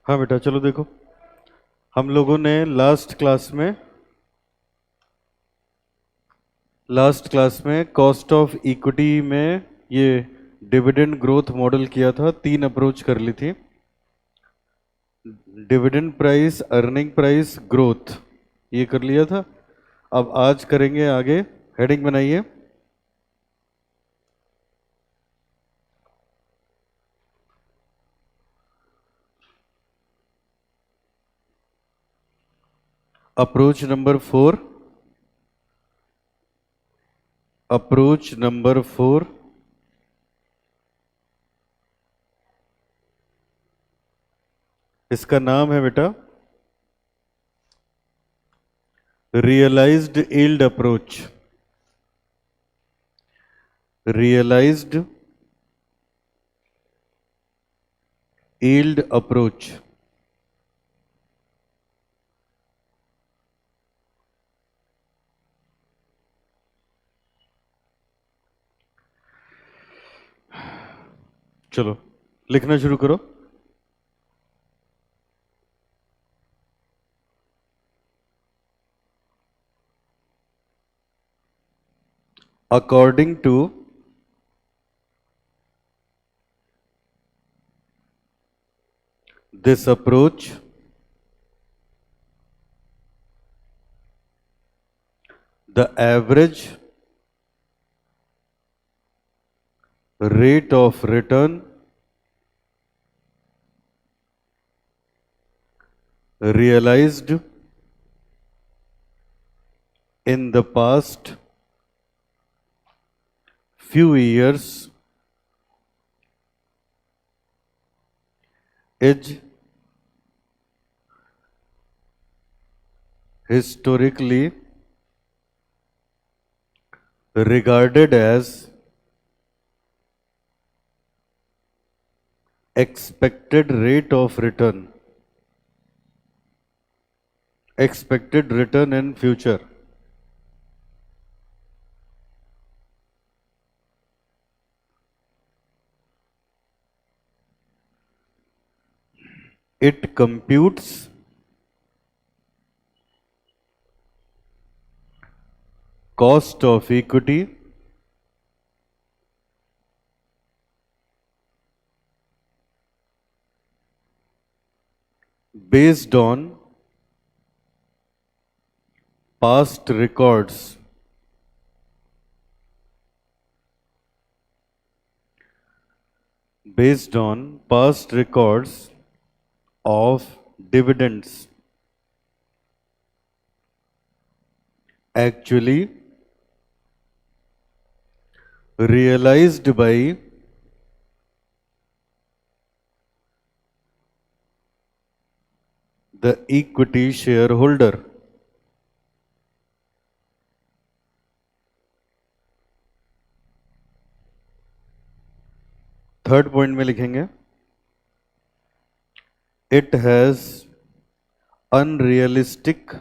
हाँ बेटा, चलो देखो। हम लोगों ने लास्ट क्लास में कॉस्ट ऑफ इक्विटी में ये डिविडेंड ग्रोथ मॉडल किया था। 3 अप्रोच कर ली थी। Dividend price, earning price, growth, ये कर लिया था। अब आज करेंगे आगे। हेडिंग बनाइए। Approach number 4। अप्रोच नंबर 4, इसका नाम है बेटा realised yield approach. Realised yield approach. चलो लिखना शुरू करो। According to this approach, the average rate of return realized in the past few years is historically regarded as expected rate of return, expected return in future. It computes cost of equity based on past records, based on past records of dividends actually realized by the equity shareholder. Third point में लिखेंगे it has unrealistic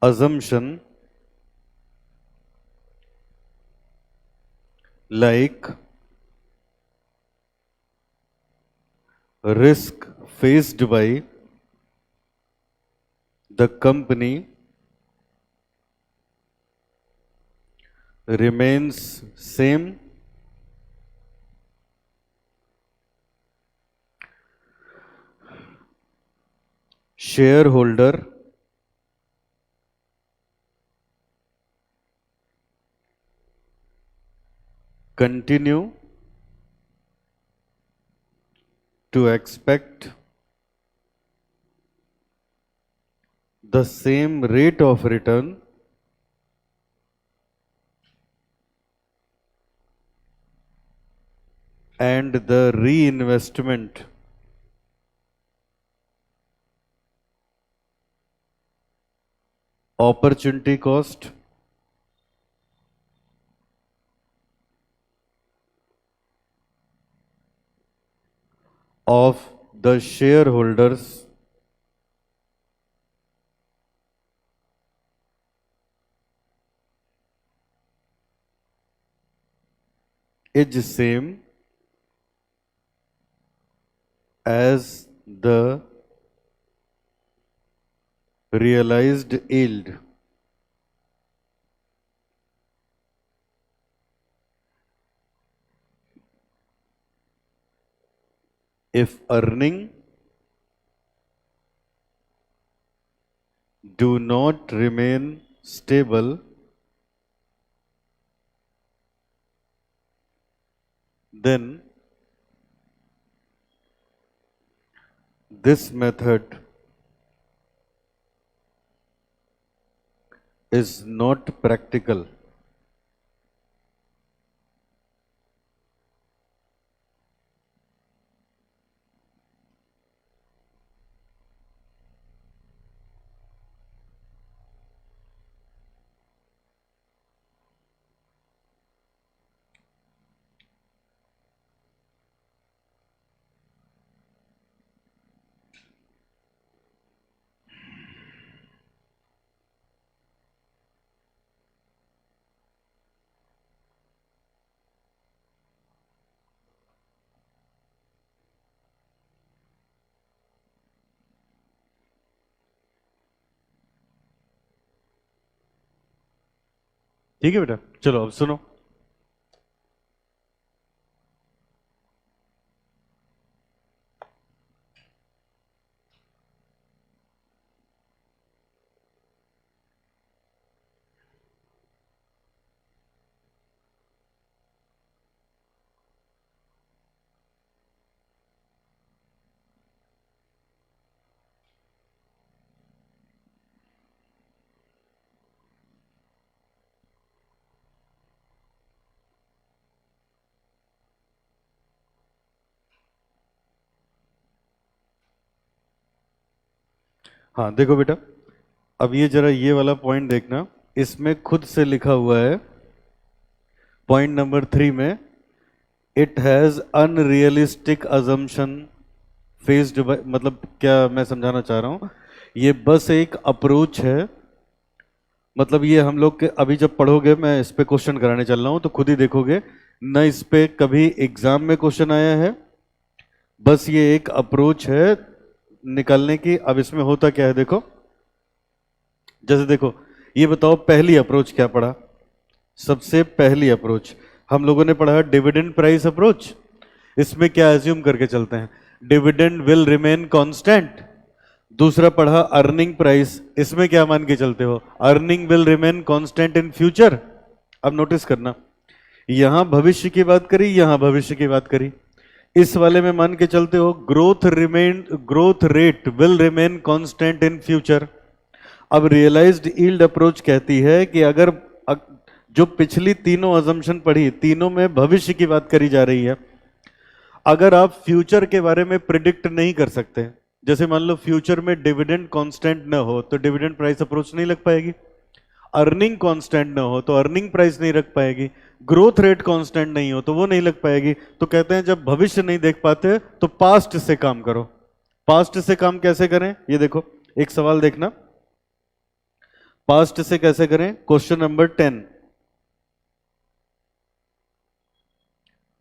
assumption like risk faced by the company remains same, shareholder continue to expect the same rate of return and the reinvestment opportunity cost of the shareholders is same as the realized yield if earning do not remain stable, then this method is not practical. ठीक है बेटा, चलो अब सुनो। हाँ देखो बेटा, अब ये जरा ये वाला पॉइंट देखना, इसमें खुद से लिखा हुआ है पॉइंट नंबर 3 में, it has unrealistic assumption faced by, मतलब क्या मैं समझाना चाह रहा हूं, ये बस एक अप्रोच है। मतलब ये हम लोग के अभी जब पढ़ोगे, मैं इस पे क्वेश्चन कराने चल रहा हूं तो खुद ही देखोगे न, इस पे कभी एग्जाम में क्वेश्चन आया है, बस ये एक अप्रोच है निकालने की। अब इसमें होता क्या है देखो, जैसे देखो ये बताओ पहली अप्रोच क्या पढ़ा, सबसे पहली अप्रोच हम लोगों ने पढ़ा डिविडेंड प्राइस अप्रोच। इसमें क्या एज्यूम करके चलते हैं, डिविडेंड विल रिमेन कांस्टेंट। दूसरा पढ़ा अर्निंग प्राइस, इसमें क्या मान के चलते हो, earning will remain constant in future. अब नोटिस करना, यहां भविष्य की बात करी, यहां भविष्य की बात करी, इस वाले में मान के चलते हो growth rate will remain constant in future. अब रियलाइज्ड यील्ड अप्रोच कहती है कि अगर जो पिछली तीनों अजम्पशन पढ़ी, तीनों में भविष्य की बात करी जा रही है, अगर आप फ्यूचर के बारे में प्रिडिक्ट नहीं कर सकते, जैसे मान लो फ्यूचर में डिविडेंड कांस्टेंट न हो तो डिविडेंड प्राइस अप्रोच नहीं लग पाएगी, अर्निंग कांस्टेंट न हो तो अर्निंग प्राइस नहीं रख पाएगी, ग्रोथ रेट कांस्टेंट नहीं हो तो वो नहीं लग पाएगी। तो कहते हैं जब भविष्य नहीं देख पाते तो पास्ट से काम करो। पास्ट से काम कैसे करें, ये देखो एक सवाल देखना, पास्ट से कैसे करें, क्वेश्चन नंबर 10,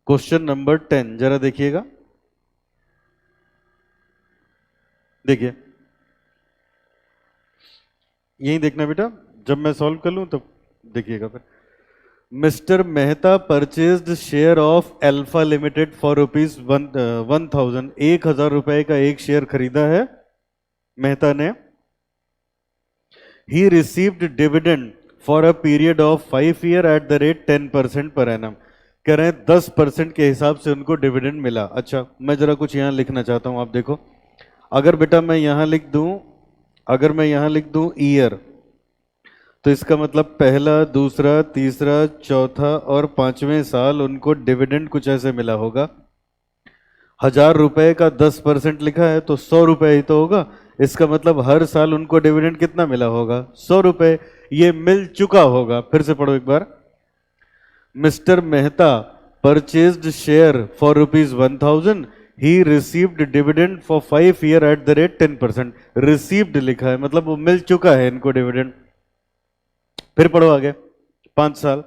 क्वेश्चन नंबर 10 जरा देखिएगा, देखिए यही देखना बेटा, जब मैं सॉल्व कर लूं तो देखिएगा फिर। Mister Mehta purchased share of alpha limited for rupees 1000, 1000 रुपए का एक शेयर खरीदा है मेहता ने। ही received dividend for a period of 5 year at the rate 10% per annum. कह रहे हैं 10% के हिसाब से उनको डिविडेंड मिला। अच्छा मैं जरा कुछ यहां लिखना चाहता हूं, आप देखो, अगर बेटा मैं यहां लिख दूं, अगर मैं यहां लिख दूं ईयर, तो इसका मतलब पहला, दूसरा, तीसरा, चौथा और 5वें साल उनको डिविडेंड कुछ ऐसे मिला होगा। 1000 रुपए का 10% लिखा है तो 100 रुपए ही तो होगा, इसका मतलब हर साल उनको डिविडेंड कितना मिला होगा, 100 रुपए। ये मिल चुका होगा। फिर से पढ़ो एक बार, mister Mehta purchased share for rupees 1000, he received dividend for 5 year at the rate 10%। Received लिखा है मतलब वो मिल चुका है इनको डिविडेंड। फिर पढ़ो आगे, 5 साल,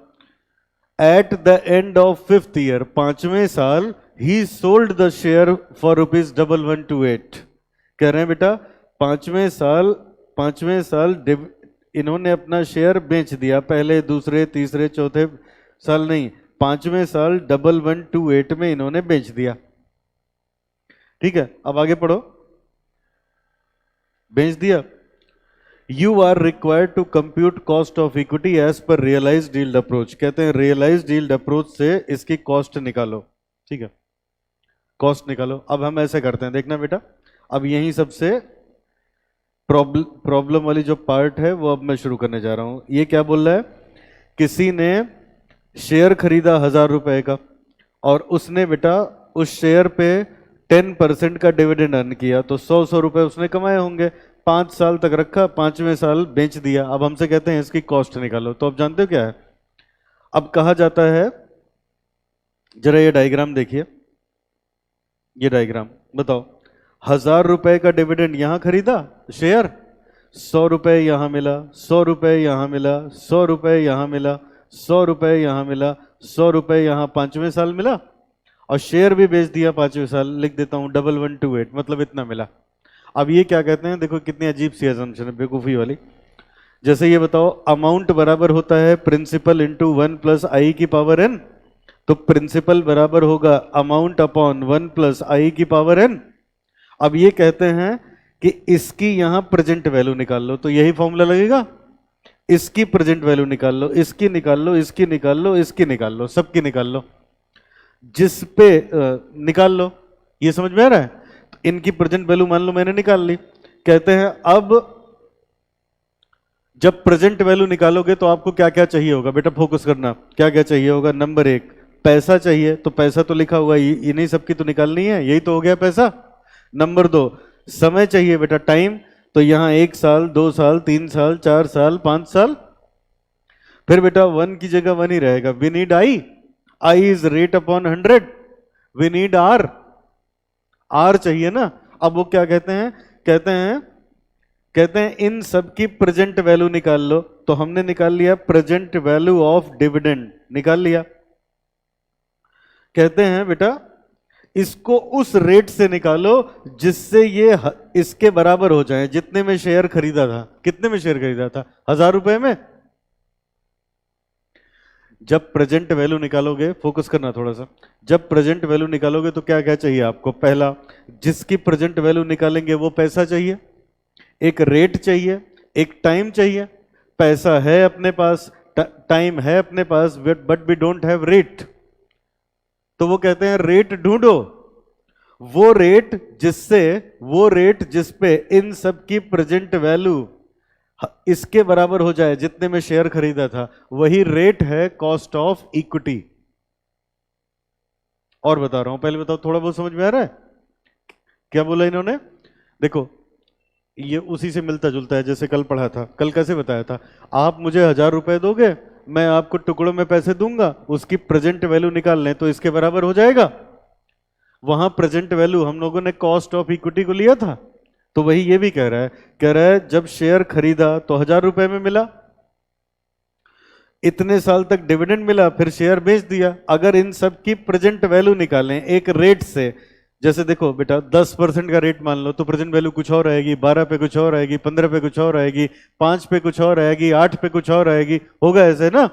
at the end of 5th year, 5वें साल, he sold the share for ₹1128। कह रहे हैं बेटा पांचवें साल इन्होंने अपना शेयर बेच दिया, पहले दूसरे तीसरे चौथे साल नहीं, पांचवें साल 1128 में इन्होंने बेच दिया। ठीक है, अब आगे पढ़ो। बेच दिया। You are required to compute cost of equity as per realised yield approach. कहते हैं रियलाइज्ड यील्ड अप्रोच से इसकी कॉस्ट निकालो। ठीक है, कॉस्ट निकालो। अब हम ऐसे करते हैं, देखना बेटा, अब यही सबसे प्रॉब्लम वाली जो पार्ट है वो अब मैं शुरू करने जा रहा हूं। ये क्या बोल रहा है, किसी ने शेयर खरीदा 1000 रुपए का और उसने बेटा उस शेयर पे 10% का डिविडेंड अर्न किया, तो 100 रुपए उसने कमाए होंगे। 5 साल तक रखा, 5वें साल बेच दिया। अब हमसे कहते हैं इसकी कॉस्ट निकालो। तो अब जानते हो क्या है, अब कहा जाता है, जरा ये डायग्राम देखिए, ये डायग्राम बताओ, 1000 रुपए का डिविडेंड यहां खरीदा शेयर, 100 रुपए यहां मिला, 100 रुपए यहां मिला, 100 रुपए यहां मिला, 100 रुपए यहां मिला, 100 रुपए यहां 5वें साल मिला, और शेयर भी बेच दिया 5वें साल। लिख देता हूं 1128, मतलब इतना मिला। अब ये क्या कहते हैं, देखो कितनी अजीब सी असम्पशन है, बेवकूफी वाली। जैसे ये बताओ, अमाउंट बराबर होता है प्रिंसिपल इंटू 1 प्लस आई की पावर एन, तो प्रिंसिपल बराबर होगा अमाउंट अपॉन 1 प्लस आई की पावर एन। अब ये कहते हैं कि इसकी यहां प्रेजेंट वैल्यू निकाल लो, तो यही फॉर्मूला लगेगा, इसकी प्रेजेंट वैल्यू निकाल लो, इसकी निकाल लो, इसकी निकाल लो, इसकी निकाल लो, सबकी निकाल लो, जिस पे निकाल लो। ये समझ में आ रहा है? तो इनकी प्रेजेंट वैल्यू मान लो मैंने निकाल ली। कहते हैं अब जब प्रेजेंट वैल्यू निकालोगे तो आपको क्या क्या चाहिए होगा, बेटा फोकस करना, क्या क्या चाहिए होगा। नंबर 1 पैसा चाहिए, तो पैसा तो लिखा हुआ है, इन्हीं सबकी तो निकालनी है, यही तो हो गया पैसा। नंबर 2 समय चाहिए बेटा, टाइम, तो यहां 1 साल, 2 साल, 3 साल, 4 साल, 5 साल। फिर बेटा 1 की जगह 1 ही रहेगा। We need I is rate upon 100, we need R चाहिए ना। अब वो क्या कहते हैं, कहते हैं इन सब की प्रेजेंट वैल्यू निकाल लो। तो हमने निकाल लिया प्रेजेंट वैल्यू ऑफ डिविडेंड, निकाल लिया। कहते हैं बेटा इसको उस रेट से निकालो जिससे ये इसके बराबर हो जाए जितने में शेयर खरीदा था। कितने में शेयर खरीदा था? 1000 रुपए में। जब प्रेजेंट वैल्यू निकालोगे, फोकस करना थोड़ा सा, जब प्रेजेंट वैल्यू निकालोगे तो क्या क्या चाहिए आपको? पहला, जिसकी प्रेजेंट वैल्यू निकालेंगे वो पैसा चाहिए, एक रेट चाहिए, एक टाइम चाहिए। पैसा है अपने पास, टाइम है अपने पास, but we don't have rate. तो वो कहते हैं रेट ढूंढो, वो रेट जिस पे इन सब की प्रेजेंट वैल्यू इसके बराबर हो जाए जितने में शेयर खरीदा था, वही रेट है कॉस्ट ऑफ इक्विटी। और बता रहा हूं, पहले बताओ थोड़ा बहुत समझ में आ रहा है क्या बोला इन्होंने? देखो ये उसी से मिलता जुलता है जैसे कल पढ़ा था। कल कैसे बताया था, आप मुझे 1000 रुपए दोगे, मैं आपको टुकड़ों में पैसे दूंगा, उसकी प्रेजेंट वैल्यू निकाल लें तो इसके बराबर हो जाएगा। वहां प्रेजेंट वैल्यू हम लोगों ने कॉस्ट ऑफ इक्विटी को लिया था, तो वही ये भी कह रहा है जब शेयर खरीदा तो 1000 रुपए में मिला, इतने साल तक डिविडेंड मिला, फिर शेयर बेच दिया। अगर इन सब की प्रेजेंट वैल्यू निकालें एक रेट से, जैसे देखो बेटा 10% का रेट मान लो, तो प्रेजेंट वैल्यू कुछ और आएगी, 12 पे कुछ और आएगी, 15 पे कुछ और आएगी, 5 पे कुछ और आएगी, 8 पे कुछ और आएगी, होगा ऐसे ना।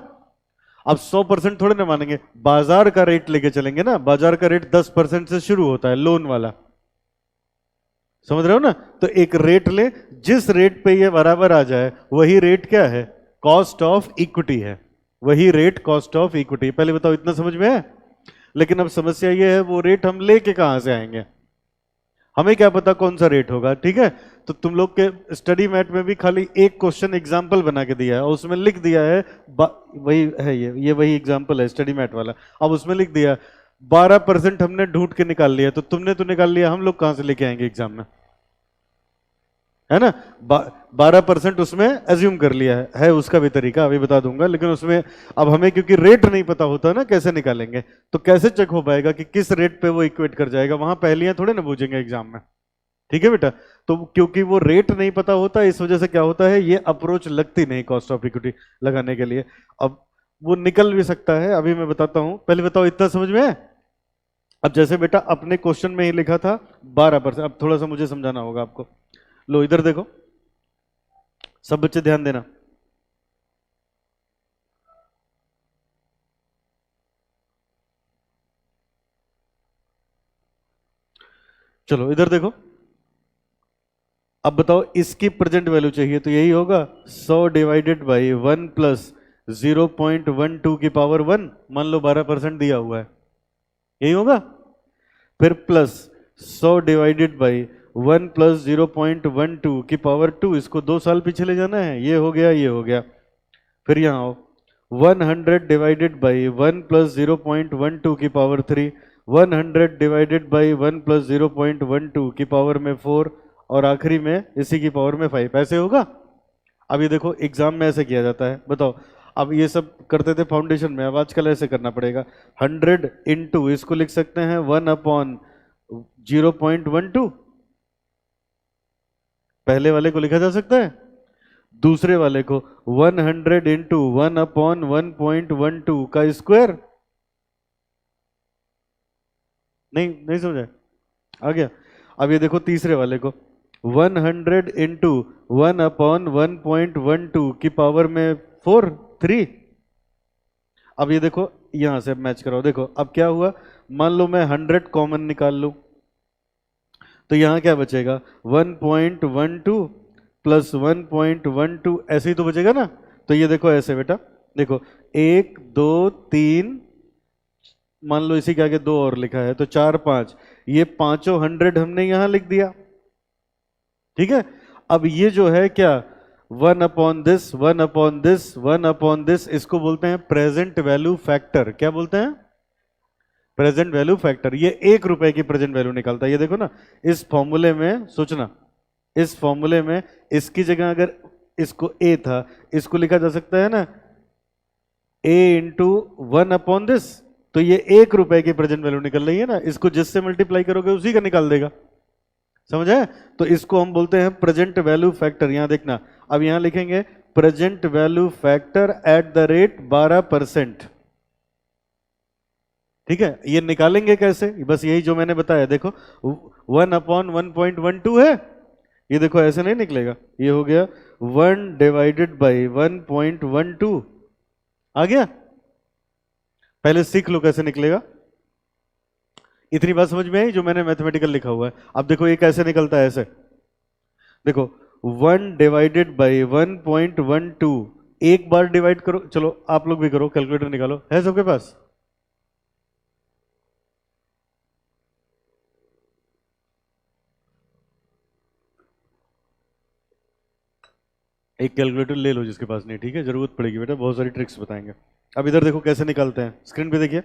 अब 100% थोड़े ना मानेंगे, बाजार का रेट लेके चलेंगे ना। बाजार का रेट 10% से शुरू होता है, लोन वाला, समझ रहे हो ना। तो एक रेट ले, जिस रेट पे ये बराबर आ जाए वही रेट क्या है? कॉस्ट ऑफ इक्विटी है, वही रेट कॉस्ट ऑफ इक्विटी। पहले बताओ इतना समझ में है? लेकिन अब समस्या ये है वो रेट हम लेके कहां से आएंगे, हमें क्या पता कौन सा रेट होगा। ठीक है, तो तुम लोग के स्टडी मैट में भी खाली एक क्वेश्चन एग्जाम्पल बना के दिया है और उसमें लिख दिया है वही है, ये वही एग्जाम्पल है स्टडी मैट वाला। अब उसमें लिख दिया 12% हमने ढूंढ के निकाल लिया, तो तुमने तो निकाल लिया, हम लोग कहां से लेके आएंगे एग्जाम में, है ना। 12% उसमें एज्यूम कर लिया है उसका भी तरीका अभी बता दूंगा, लेकिन उसमें अब हमें क्योंकि रेट नहीं पता होता ना कैसे निकालेंगे, तो कैसे चेक हो पाएगा कि किस रेट पे वो इक्वेट कर जाएगा? वहां पहलियां थोड़े ना पूछेंगे एग्जाम में, ठीक है बेटा। तो क्योंकि वो रेट नहीं पता होता, इस वजह से क्या होता है, ये अप्रोच लगती नहीं कॉस्ट ऑफ इक्विटी लगाने के लिए। अब वो निकल भी सकता है, अभी मैं बताता हूं। पहले बताओ इतना समझ में है? अब जैसे बेटा अपने क्वेश्चन में ही लिखा था 12%, अब थोड़ा सा मुझे समझाना होगा आपको। लो इधर देखो, सब बच्चे ध्यान देना। चलो इधर देखो, अब बताओ इसकी प्रेजेंट वैल्यू चाहिए तो यही होगा 100 डिवाइडेड बाई 1 प्लस 0.12 की पावर 1, मान लो 12% दिया हुआ है, यही होगा। फिर प्लस 100 डिवाइडेड बाई 1 प्लस 0.12 की पावर 2, इसको 2 साल पीछे ले जाना है, ये हो गया, ये हो गया। फिर यहाँ आओ, 100 डिवाइडेड बाई 1 प्लस 0.12 की पावर 3, 100 डिवाइडेड बाई 1 प्लस 0.12 की पावर में 4, और आखिरी में इसी की पावर में 5, ऐसे होगा। अब ये देखो एग्जाम में ऐसे किया जाता है, बताओ। अब ये सब करते थे फाउंडेशन में, अब आजकल ऐसे करना पड़ेगा। 100 इंटू, इसको लिख सकते हैं 1/0.12, पहले वाले को लिखा जा सकता है, दूसरे वाले को 100 इंटू 1/1.12 का स्क्वायर। नहीं नहीं समझा, आ गया। अब ये देखो तीसरे वाले को 100 इंटू 1/1.12 की पावर में 4, 3। अब ये देखो यहां से मैच कराओ, देखो अब क्या हुआ, मान लो मैं 100 कॉमन निकाल लूं तो यहां क्या बचेगा, 1.12 प्लस 1.12, ऐसे ही तो बचेगा ना। तो ये देखो ऐसे बेटा, देखो 1 2 3, मान लो इसी के आगे 2 और लिखा है तो 4 5, ये पांचों 100 हमने यहां लिख दिया, ठीक है। अब ये जो है क्या, 1/this 1/this 1/this, इसको बोलते हैं प्रेजेंट वैल्यू फैक्टर। क्या बोलते हैं, प्रेजेंट वैल्यू फैक्टर। ये 1 रुपए की प्रेजेंट वैल्यू निकालता है, ये देखो ना। इस फॉर्मूले में सोचना, इस फॉर्मूले में इसकी जगह अगर इसको ए था, इसको लिखा जा सकता है ना ए इंटू 1/this, तो ये 1 रुपए की प्रेजेंट वैल्यू निकल रही है ना, इसको जिससे मल्टीप्लाई करोगे उसी का निकाल देगा, समझ आया। तो इसको हम बोलते हैं प्रेजेंट वैल्यू फैक्टर। यहां देखना, अब यहां लिखेंगे present value factor eight the rate 12%, ठीक है। ये निकालेंगे कैसे, बस यही जो मैंने बताया, देखो 1/1.12 है, ये देखो ऐसे नहीं निकलेगा, ये हो गया 1 डिवाइडेड बाई 1.12, आ गया। पहले सीख लो कैसे निकलेगा, इतनी बात समझ में आई जो मैंने मैथमेटिकल लिखा हुआ है। अब देखो ये कैसे निकलता है, ऐसे देखो 1 डिवाइडेड बाई 1.12, एक बार डिवाइड करो, चलो आप लोग भी करो, कैलकुलेटर निकालो, है सबके पास। एक कैलकुलेटर ले लो जिसके पास नहीं, ठीक है, जरूरत पड़ेगी बेटा, बहुत सारी ट्रिक्स बताएंगे। अब इधर देखो कैसे निकालते हैं, स्क्रीन पे देखिए।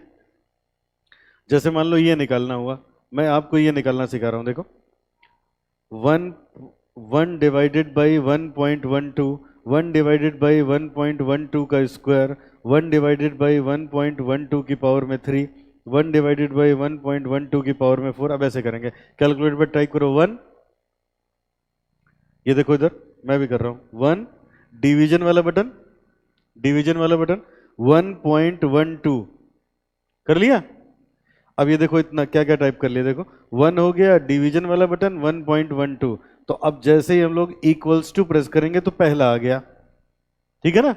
जैसे मान लो ये निकालना हुआ, मैं आपको ये निकालना सिखा रहा हूं, देखो 1 डिवाइडेड बाई 1.12, 1 डिवाइडेड बाई 1.12 का स्क्वायर, 1 डिवाइडेड बाई 1.12 की पावर में 3, 1 डिवाइडेड बाई 1.12 की पावर में 4। अब ऐसे करेंगे, कैलकुलेटर पर टाइप करो 1, ये देखो इधर मैं भी कर रहा हूं 1, डिवीजन वाला बटन, डिवीजन वाला बटन 1.12 कर लिया। अब ये देखो इतना क्या क्या टाइप कर लिया, देखो 1 हो गया, डिवीजन वाला बटन 1.12, तो अब जैसे ही हम लोग इक्वल्स टू प्रेस करेंगे तो पहला आ गया, ठीक है ना।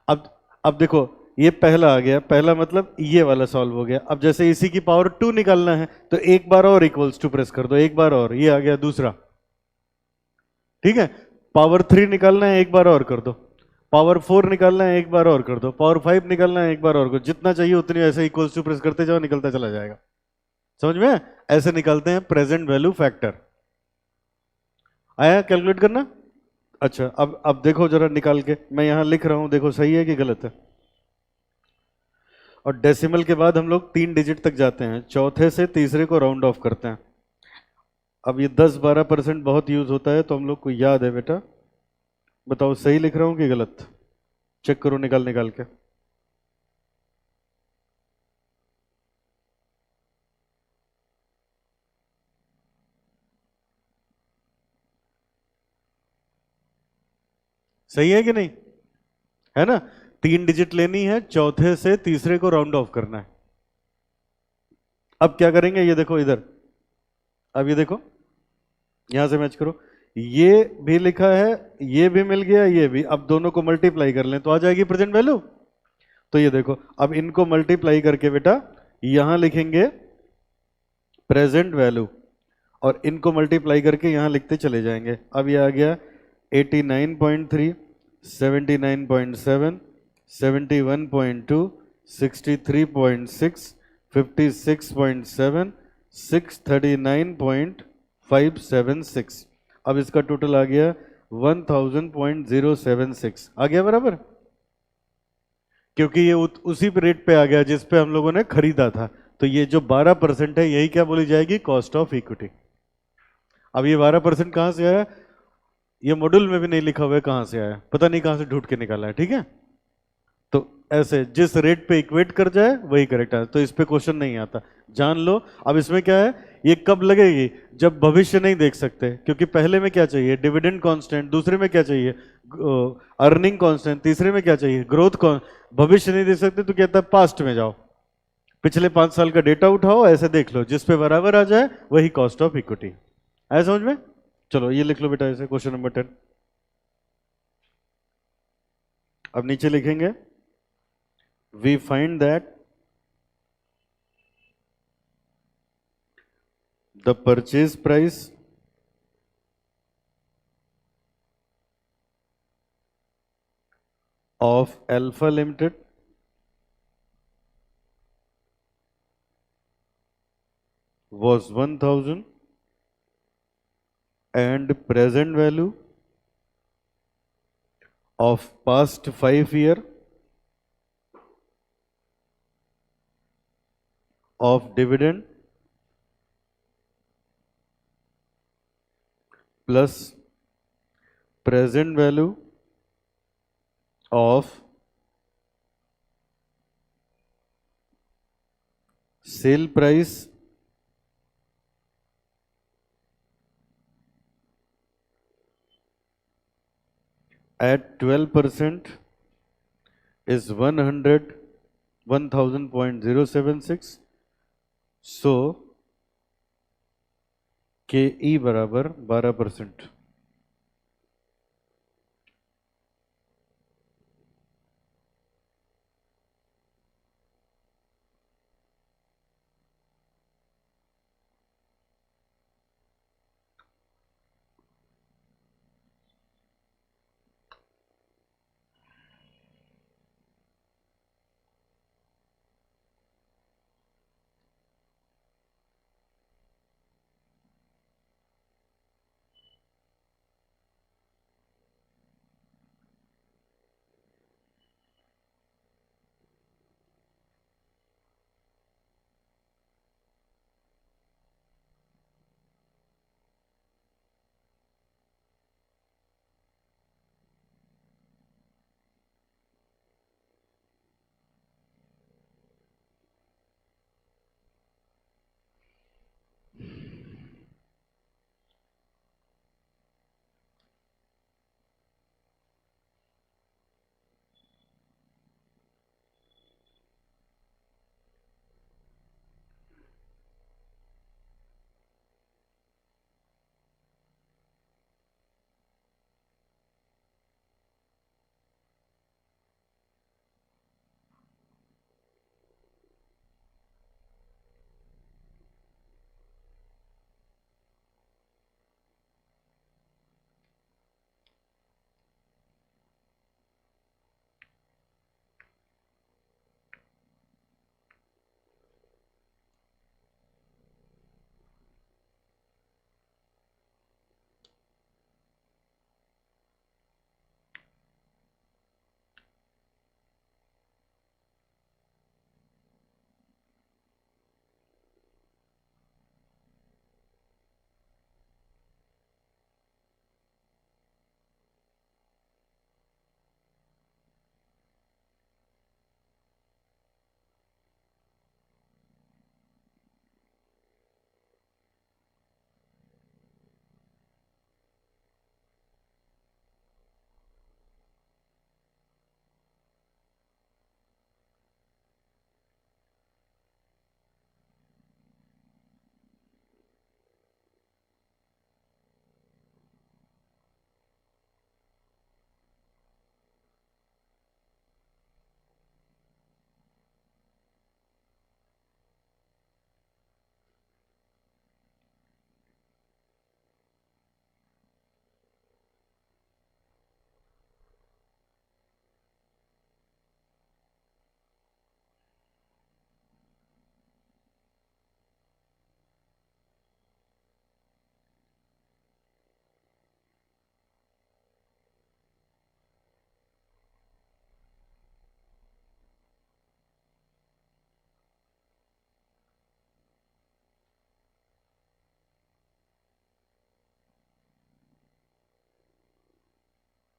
अब देखो ये पहला आ गया, पहला मतलब ये वाला सॉल्व हो गया। अब जैसे इसी की पावर 2 निकालना है तो एक बार और इक्वल्स टू प्रेस कर दो, एक बार और, ये आ गया दूसरा, ठीक है। पावर 3 निकालना है, एक बार और कर दो, पावर 4 निकालना है, एक बार और कर दो, पावर 5 निकालना है, एक बार और कर दो, जितना चाहिए उतनी ऐसे इक्वल्स टू प्रेस करते जाओ, निकलता चला जाएगा, समझ में। ऐसे निकालते हैं प्रेजेंट वैल्यू फैक्टर। आया कैलकुलेट करना। अच्छा अब देखो जरा निकाल के, मैं यहां लिख रहा हूं, देखो सही है कि गलत है। और डेसिमल के बाद हम लोग 3 डिजिट तक जाते हैं, चौथे से तीसरे को राउंड ऑफ करते हैं। अब ये 10-12% बहुत यूज होता है तो हम लोग को याद है बेटा, बताओ सही लिख रहा हूं कि गलत, चेक करो निकाल निकाल के। सही है कि नहीं, है ना। 3 डिजिट लेनी है, चौथे से तीसरे को राउंड ऑफ करना है। अब क्या करेंगे, ये देखो इधर, अब ये देखो यहां से मैच करो, ये भी लिखा है, ये भी मिल गया, ये भी, अब दोनों को मल्टीप्लाई कर लें तो आ जाएगी प्रेजेंट वैल्यू। तो ये देखो, अब इनको मल्टीप्लाई करके बेटा यहां लिखेंगे प्रेजेंट वैल्यू, और इनको मल्टीप्लाई करके यहां लिखते चले जाएंगे। अब ये आ गया 89.3, 79.7, 71.2, 63.6, 56.7, 639.576। अब इसका टोटल आ गया 1000.076 आ गया बराबर, क्योंकि ये उसी पे रेट पे आ गया जिस पे हम लोगों ने खरीदा था। तो ये जो 12% है यही क्या बोली जाएगी, कॉस्ट ऑफ इक्विटी। अब ये 12% कहां से आया, ये मॉड्यूल में भी नहीं लिखा हुआ है कहां से आया, पता नहीं कहां से ढूंढ के निकाला है, ठीक है। तो ऐसे जिस रेट पे इक्वेट कर जाए वही करेक्ट है, तो इस पे क्वेश्चन नहीं आता, जान लो। अब इसमें क्या है, ये कब लगेगी, जब भविष्य नहीं देख सकते, क्योंकि पहले में क्या चाहिए, डिविडेंड कांस्टेंट, दूसरे में क्या चाहिए, अर्निंग कांस्टेंट, तीसरे में क्या चाहिए, ग्रोथ कौन। भविष्य नहीं देख सकते तो कहता है पास्ट में जाओ, पिछले 5 साल का डेटा उठाओ, ऐसे देख लो, जिस पे बराबर आ जाए वही कॉस्ट ऑफ इक्विटी। आया समझ में। चलो ये लिख लो बेटा, ऐसे क्वेश्चन नंबर 10। अब नीचे लिखेंगे, we find that the purchase price of Alpha Limited was 1000 and present value of past 5 year of dividend plus present value of sale price at 12% is 1000.076। सो के ई बराबर 12%।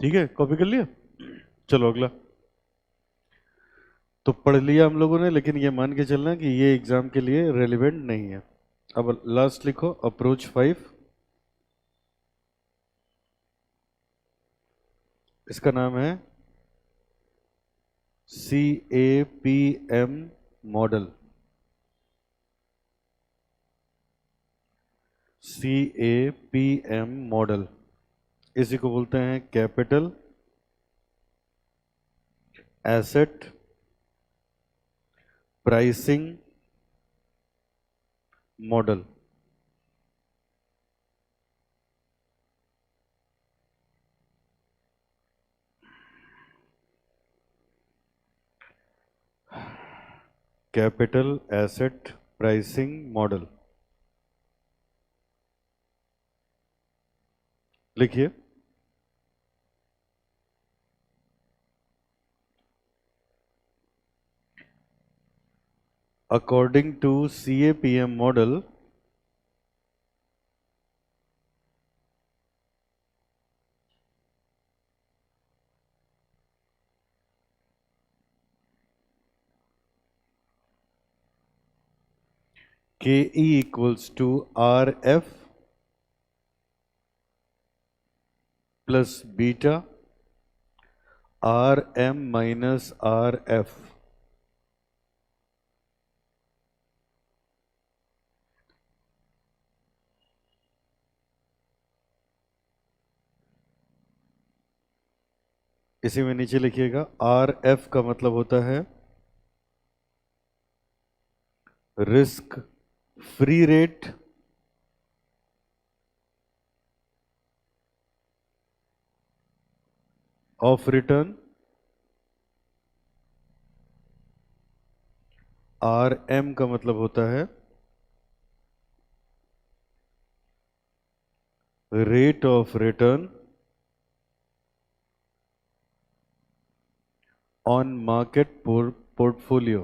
ठीक है, कॉपी कर लिया। चलो अगला। तो पढ़ लिया हम लोगों ने, लेकिन ये मान के चलना कि ये एग्जाम के लिए रेलिवेंट नहीं है। अब लास्ट लिखो, अप्रोच 5। इसका नाम है CAPM मॉडल। CAPM मॉडल, इसी को बोलते हैं capital asset pricing model. Capital asset pricing model लिखिए। According to CAPM model, KE equals to RF plus beta RM minus RF। इसी में नीचे लिखिएगा, RF का मतलब होता है risk free rate of return. RM का मतलब होता है rate of return on market portfolio.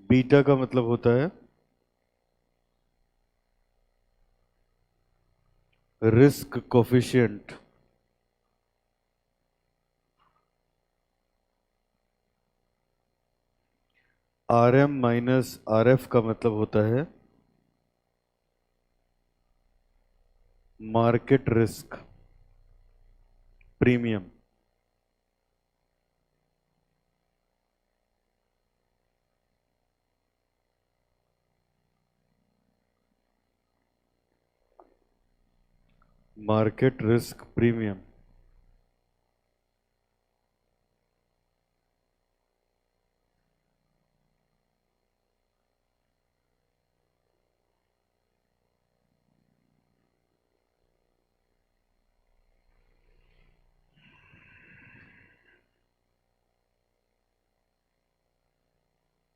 Beta का मतलब होता है risk coefficient. RM minus RF का मतलब होता है market risk premium. Market risk premium.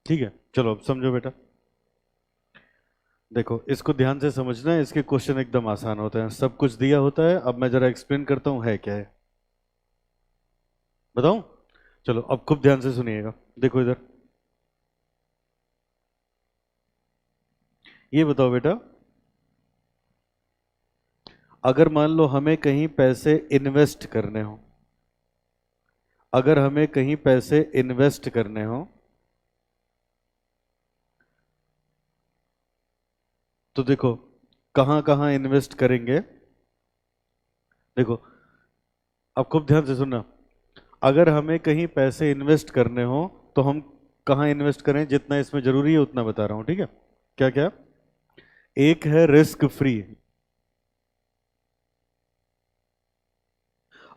ठीक है, चलो अब समझो बेटा। देखो, इसको ध्यान से समझना है, इसके क्वेश्चन एकदम आसान होते हैं, सब कुछ दिया होता है। अब मैं जरा एक्सप्लेन करता हूं है क्या है, बताऊं? चलो अब खूब ध्यान से सुनिएगा। देखो इधर, ये बताओ बेटा, अगर मान लो हमें कहीं पैसे इन्वेस्ट करने हो, अगर हमें कहीं पैसे इन्वेस्ट करने हो तो देखो कहां कहां इन्वेस्ट करेंगे। देखो, अब खूब ध्यान से सुनना, अगर हमें कहीं पैसे इन्वेस्ट करने हो तो हम कहां इन्वेस्ट करें, जितना इसमें जरूरी है उतना बता रहा हूं, ठीक है? क्या क्या? एक है रिस्क फ्री।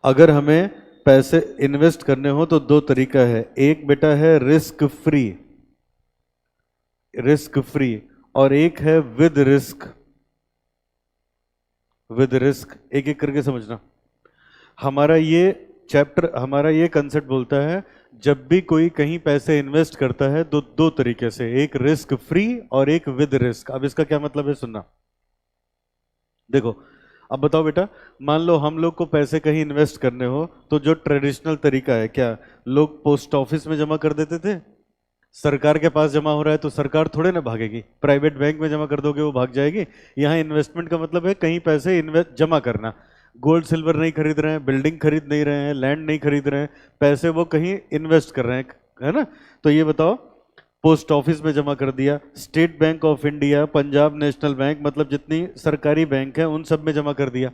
अगर हमें पैसे इन्वेस्ट करने हो तो दो तरीका है, एक बेटा है रिस्क फ्री, रिस्क फ्री, और एक है विद रिस्क। विद रिस्क, एक एक करके समझना। हमारा ये चैप्टर, हमारा ये कंसेप्ट बोलता है जब भी कोई कहीं पैसे इन्वेस्ट करता है तो दो तरीके से, एक रिस्क फ्री और एक विद रिस्क। अब इसका क्या मतलब है सुनना। देखो, अब बताओ बेटा, मान लो हम लोग को पैसे कहीं इन्वेस्ट करने हो तो जो ट्रेडिशनल तरीका है, क्या लोग पोस्ट ऑफिस में जमा कर देते थे? सरकार के पास जमा हो रहा है तो सरकार थोड़े ना भागेगी, प्राइवेट बैंक में जमा कर दोगे वो भाग जाएगी। यहाँ इन्वेस्टमेंट का मतलब है कहीं पैसे इन्वेस्ट जमा करना। गोल्ड सिल्वर नहीं खरीद रहे हैं, बिल्डिंग खरीद नहीं रहे हैं, लैंड नहीं खरीद रहे हैं, पैसे वो कहीं इन्वेस्ट कर रहे हैं, है ना? तो ये बताओ, पोस्ट ऑफिस में जमा कर दिया, state bank of India, Punjab national bank, मतलब जितनी सरकारी बैंक है उन सब में जमा कर दिया,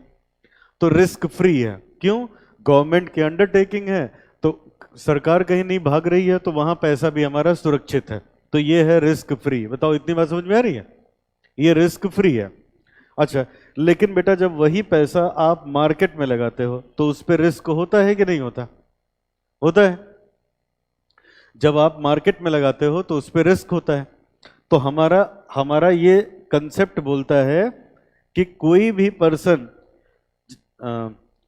तो रिस्क फ्री है। क्यों? गवर्नमेंट की अंडरटेकिंग है, तो सरकार कहीं नहीं भाग रही है, तो वहां पैसा भी हमारा सुरक्षित है, तो ये है रिस्क फ्री। बताओ, इतनी बात समझ में आ रही है? ये रिस्क फ्री है। अच्छा, लेकिन बेटा जब वही पैसा आप मार्केट में लगाते हो तो उस पर रिस्क होता है कि नहीं होता? होता है। जब आप मार्केट में लगाते हो तो उस पर रिस्क होता है। तो हमारा हमारा ये कंसेप्ट बोलता है कि कोई भी पर्सन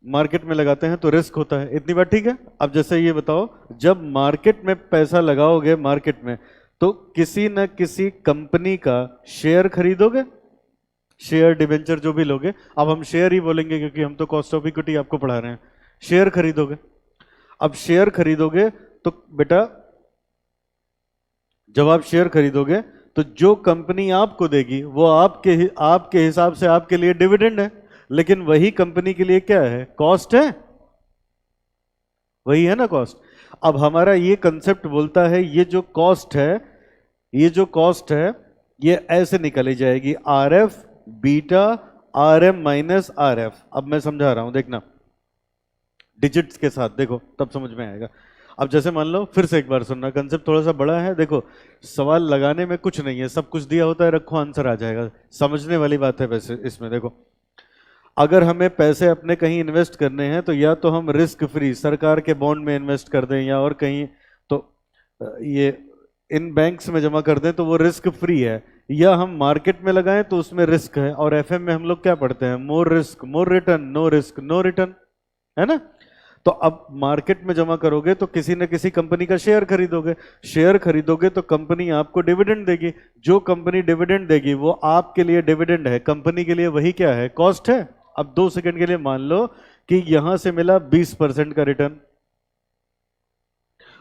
मार्केट में लगाते हैं तो रिस्क होता है। इतनी बात ठीक है? अब जैसे ये बताओ, जब मार्केट में पैसा लगाओगे मार्केट में, तो किसी न किसी कंपनी का शेयर खरीदोगे, शेयर डिबेंचर जो भी लोगे, अब हम शेयर ही बोलेंगे क्योंकि हम तो कॉस्ट ऑफ इक्विटी आपको पढ़ा रहे हैं। शेयर खरीदोगे। अब शेयर खरीदोगे तो बेटा, जब आप शेयर खरीदोगे तो जो कंपनी आपको देगी वो आपके हिसाब से आपके लिए डिविडेंड है, लेकिन वही कंपनी के लिए क्या है? कॉस्ट है। वही है ना कॉस्ट। अब हमारा ये कंसेप्ट बोलता है ये जो कॉस्ट है, ये जो कॉस्ट है ये ऐसे निकाली जाएगी, R F beta R M minus R F. अब मैं समझा रहा हूं, देखना डिजिट्स के साथ, देखो तब समझ में आएगा। अब जैसे मान लो, फिर से एक बार सुनना, कंसेप्ट थोड़ा सा बड़ा है। देखो, सवाल लगाने में कुछ नहीं है, सब कुछ दिया होता है, रखो आंसर आ जाएगा। समझने वाली बात है वैसे इसमें। देखो, अगर हमें पैसे अपने कहीं इन्वेस्ट करने हैं तो या तो हम रिस्क फ्री सरकार के बॉन्ड में इन्वेस्ट कर दें, या और कहीं तो ये इन बैंक्स में जमा कर दें तो वो रिस्क फ्री है, या हम मार्केट में लगाएं तो उसमें रिस्क है। और एफएम में हम लोग क्या पढ़ते हैं? More risk more return, no risk no return, है ना? तो अब मार्केट में जमा करोगे तो किसी न किसी कंपनी का शेयर खरीदोगे, शेयर खरीदोगे तो कंपनी आपको डिविडेंड देगी। जो कंपनी डिविडेंड देगी वो आपके लिए डिविडेंड है, कंपनी के लिए वही क्या है? कॉस्ट है। अब 2 सेकंड के लिए मान लो कि यहां से मिला 20% का रिटर्न,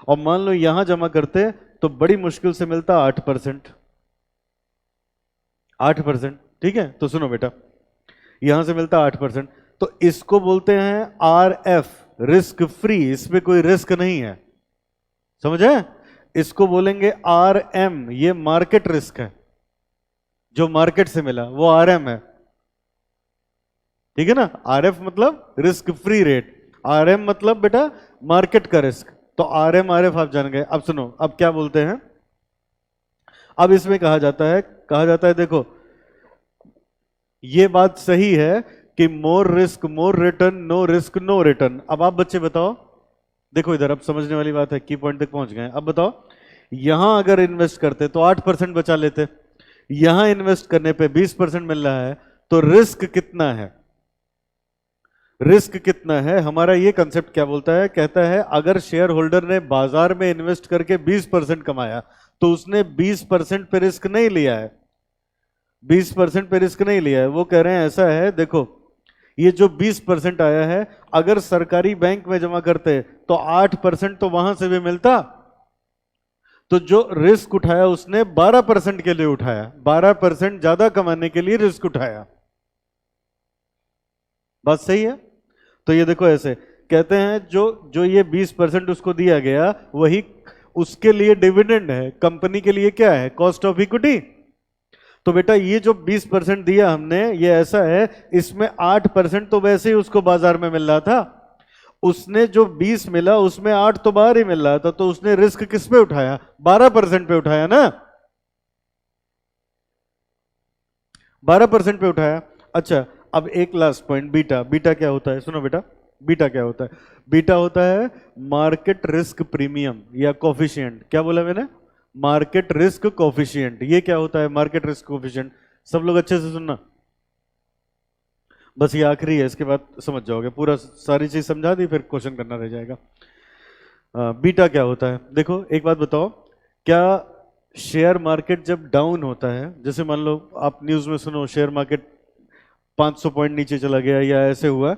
और मान लो यहां जमा करते तो बड़ी मुश्किल से मिलता 8%। 8%, ठीक है? तो सुनो बेटा, यहां से मिलता 8%, तो इसको बोलते हैं आर एफ, रिस्क फ्री। इसमें कोई रिस्क नहीं है, समझे? इसको बोलेंगे आर एम, ये मार्केट रिस्क है, जो मार्केट से मिला वो आर एम है, ठीक है ना? आर एफ मतलब risk free rate, R M मतलब बेटा मार्केट का रिस्क। तो आर एफ आप जान गए। अब सुनो, अब क्या बोलते हैं? अब इसमें कहा जाता है देखो, ये बात सही है कि more risk more return, no risk no return. अब आप बच्चे बताओ, देखो इधर, अब समझने वाली बात है, की पॉइंट तक पहुंच गए। अब बताओ, यहां अगर इन्वेस्ट करते तो 8% बचा लेते, यहां इन्वेस्ट करने पे 20% मिल रहा है, तो रिस्क कितना है? रिस्क कितना है? हमारा ये कंसेप्ट क्या बोलता है? कहता है अगर शेयर होल्डर ने बाजार में इन्वेस्ट करके 20% कमाया तो उसने 20% पे रिस्क नहीं लिया है, 20% पे रिस्क नहीं लिया है। वो कह रहे हैं ऐसा है, देखो ये जो 20% आया है, अगर सरकारी बैंक में जमा करते तो 8% तो वहां से भी मिलता, तो जो रिस्क उठाया उसने 12% के लिए उठाया, 12% ज्यादा कमाने के लिए रिस्क उठाया। बात सही है? तो ये देखो, ऐसे कहते हैं जो जो ये 20% उसको दिया गया वही उसके लिए डिविडेंड है, कंपनी के लिए क्या है? Cost of equity. तो बेटा ये जो 20% दिया हमने, ये ऐसा है, इसमें 8% तो वैसे ही उसको बाजार में मिल रहा था, उसने जो 20 मिला उसमें 8 तो बाहर ही मिल रहा था, तो उसने रिस्क किस पे उठाया? 12% पे उठाया ना, 12% पे उठाया। अच्छा, अब एक लास्ट पॉइंट, बीटा। बीटा क्या होता है? सुनो बेटा, बीटा क्या होता है? बीटा होता है मार्केट रिस्क प्रीमियम या कोफिशिएंट। क्या बोला मैंने? Market risk coefficient. ये क्या होता है मार्केट रिस्क कोफिशिएंट? सब लोग अच्छे से सुनना, बस ये आखिरी है, इसके बाद समझ जाओगे। पूरा सारी चीज समझा दी, फिर क्वेश्चन करना रह जाएगा। बीटा क्या होता है? देखो एक बात बताओ, क्या शेयर मार्केट जब डाउन होता है, जैसे मान लो आप न्यूज में सुनो शेयर मार्केट 500 पॉइंट नीचे चला गया या ऐसे हुआ,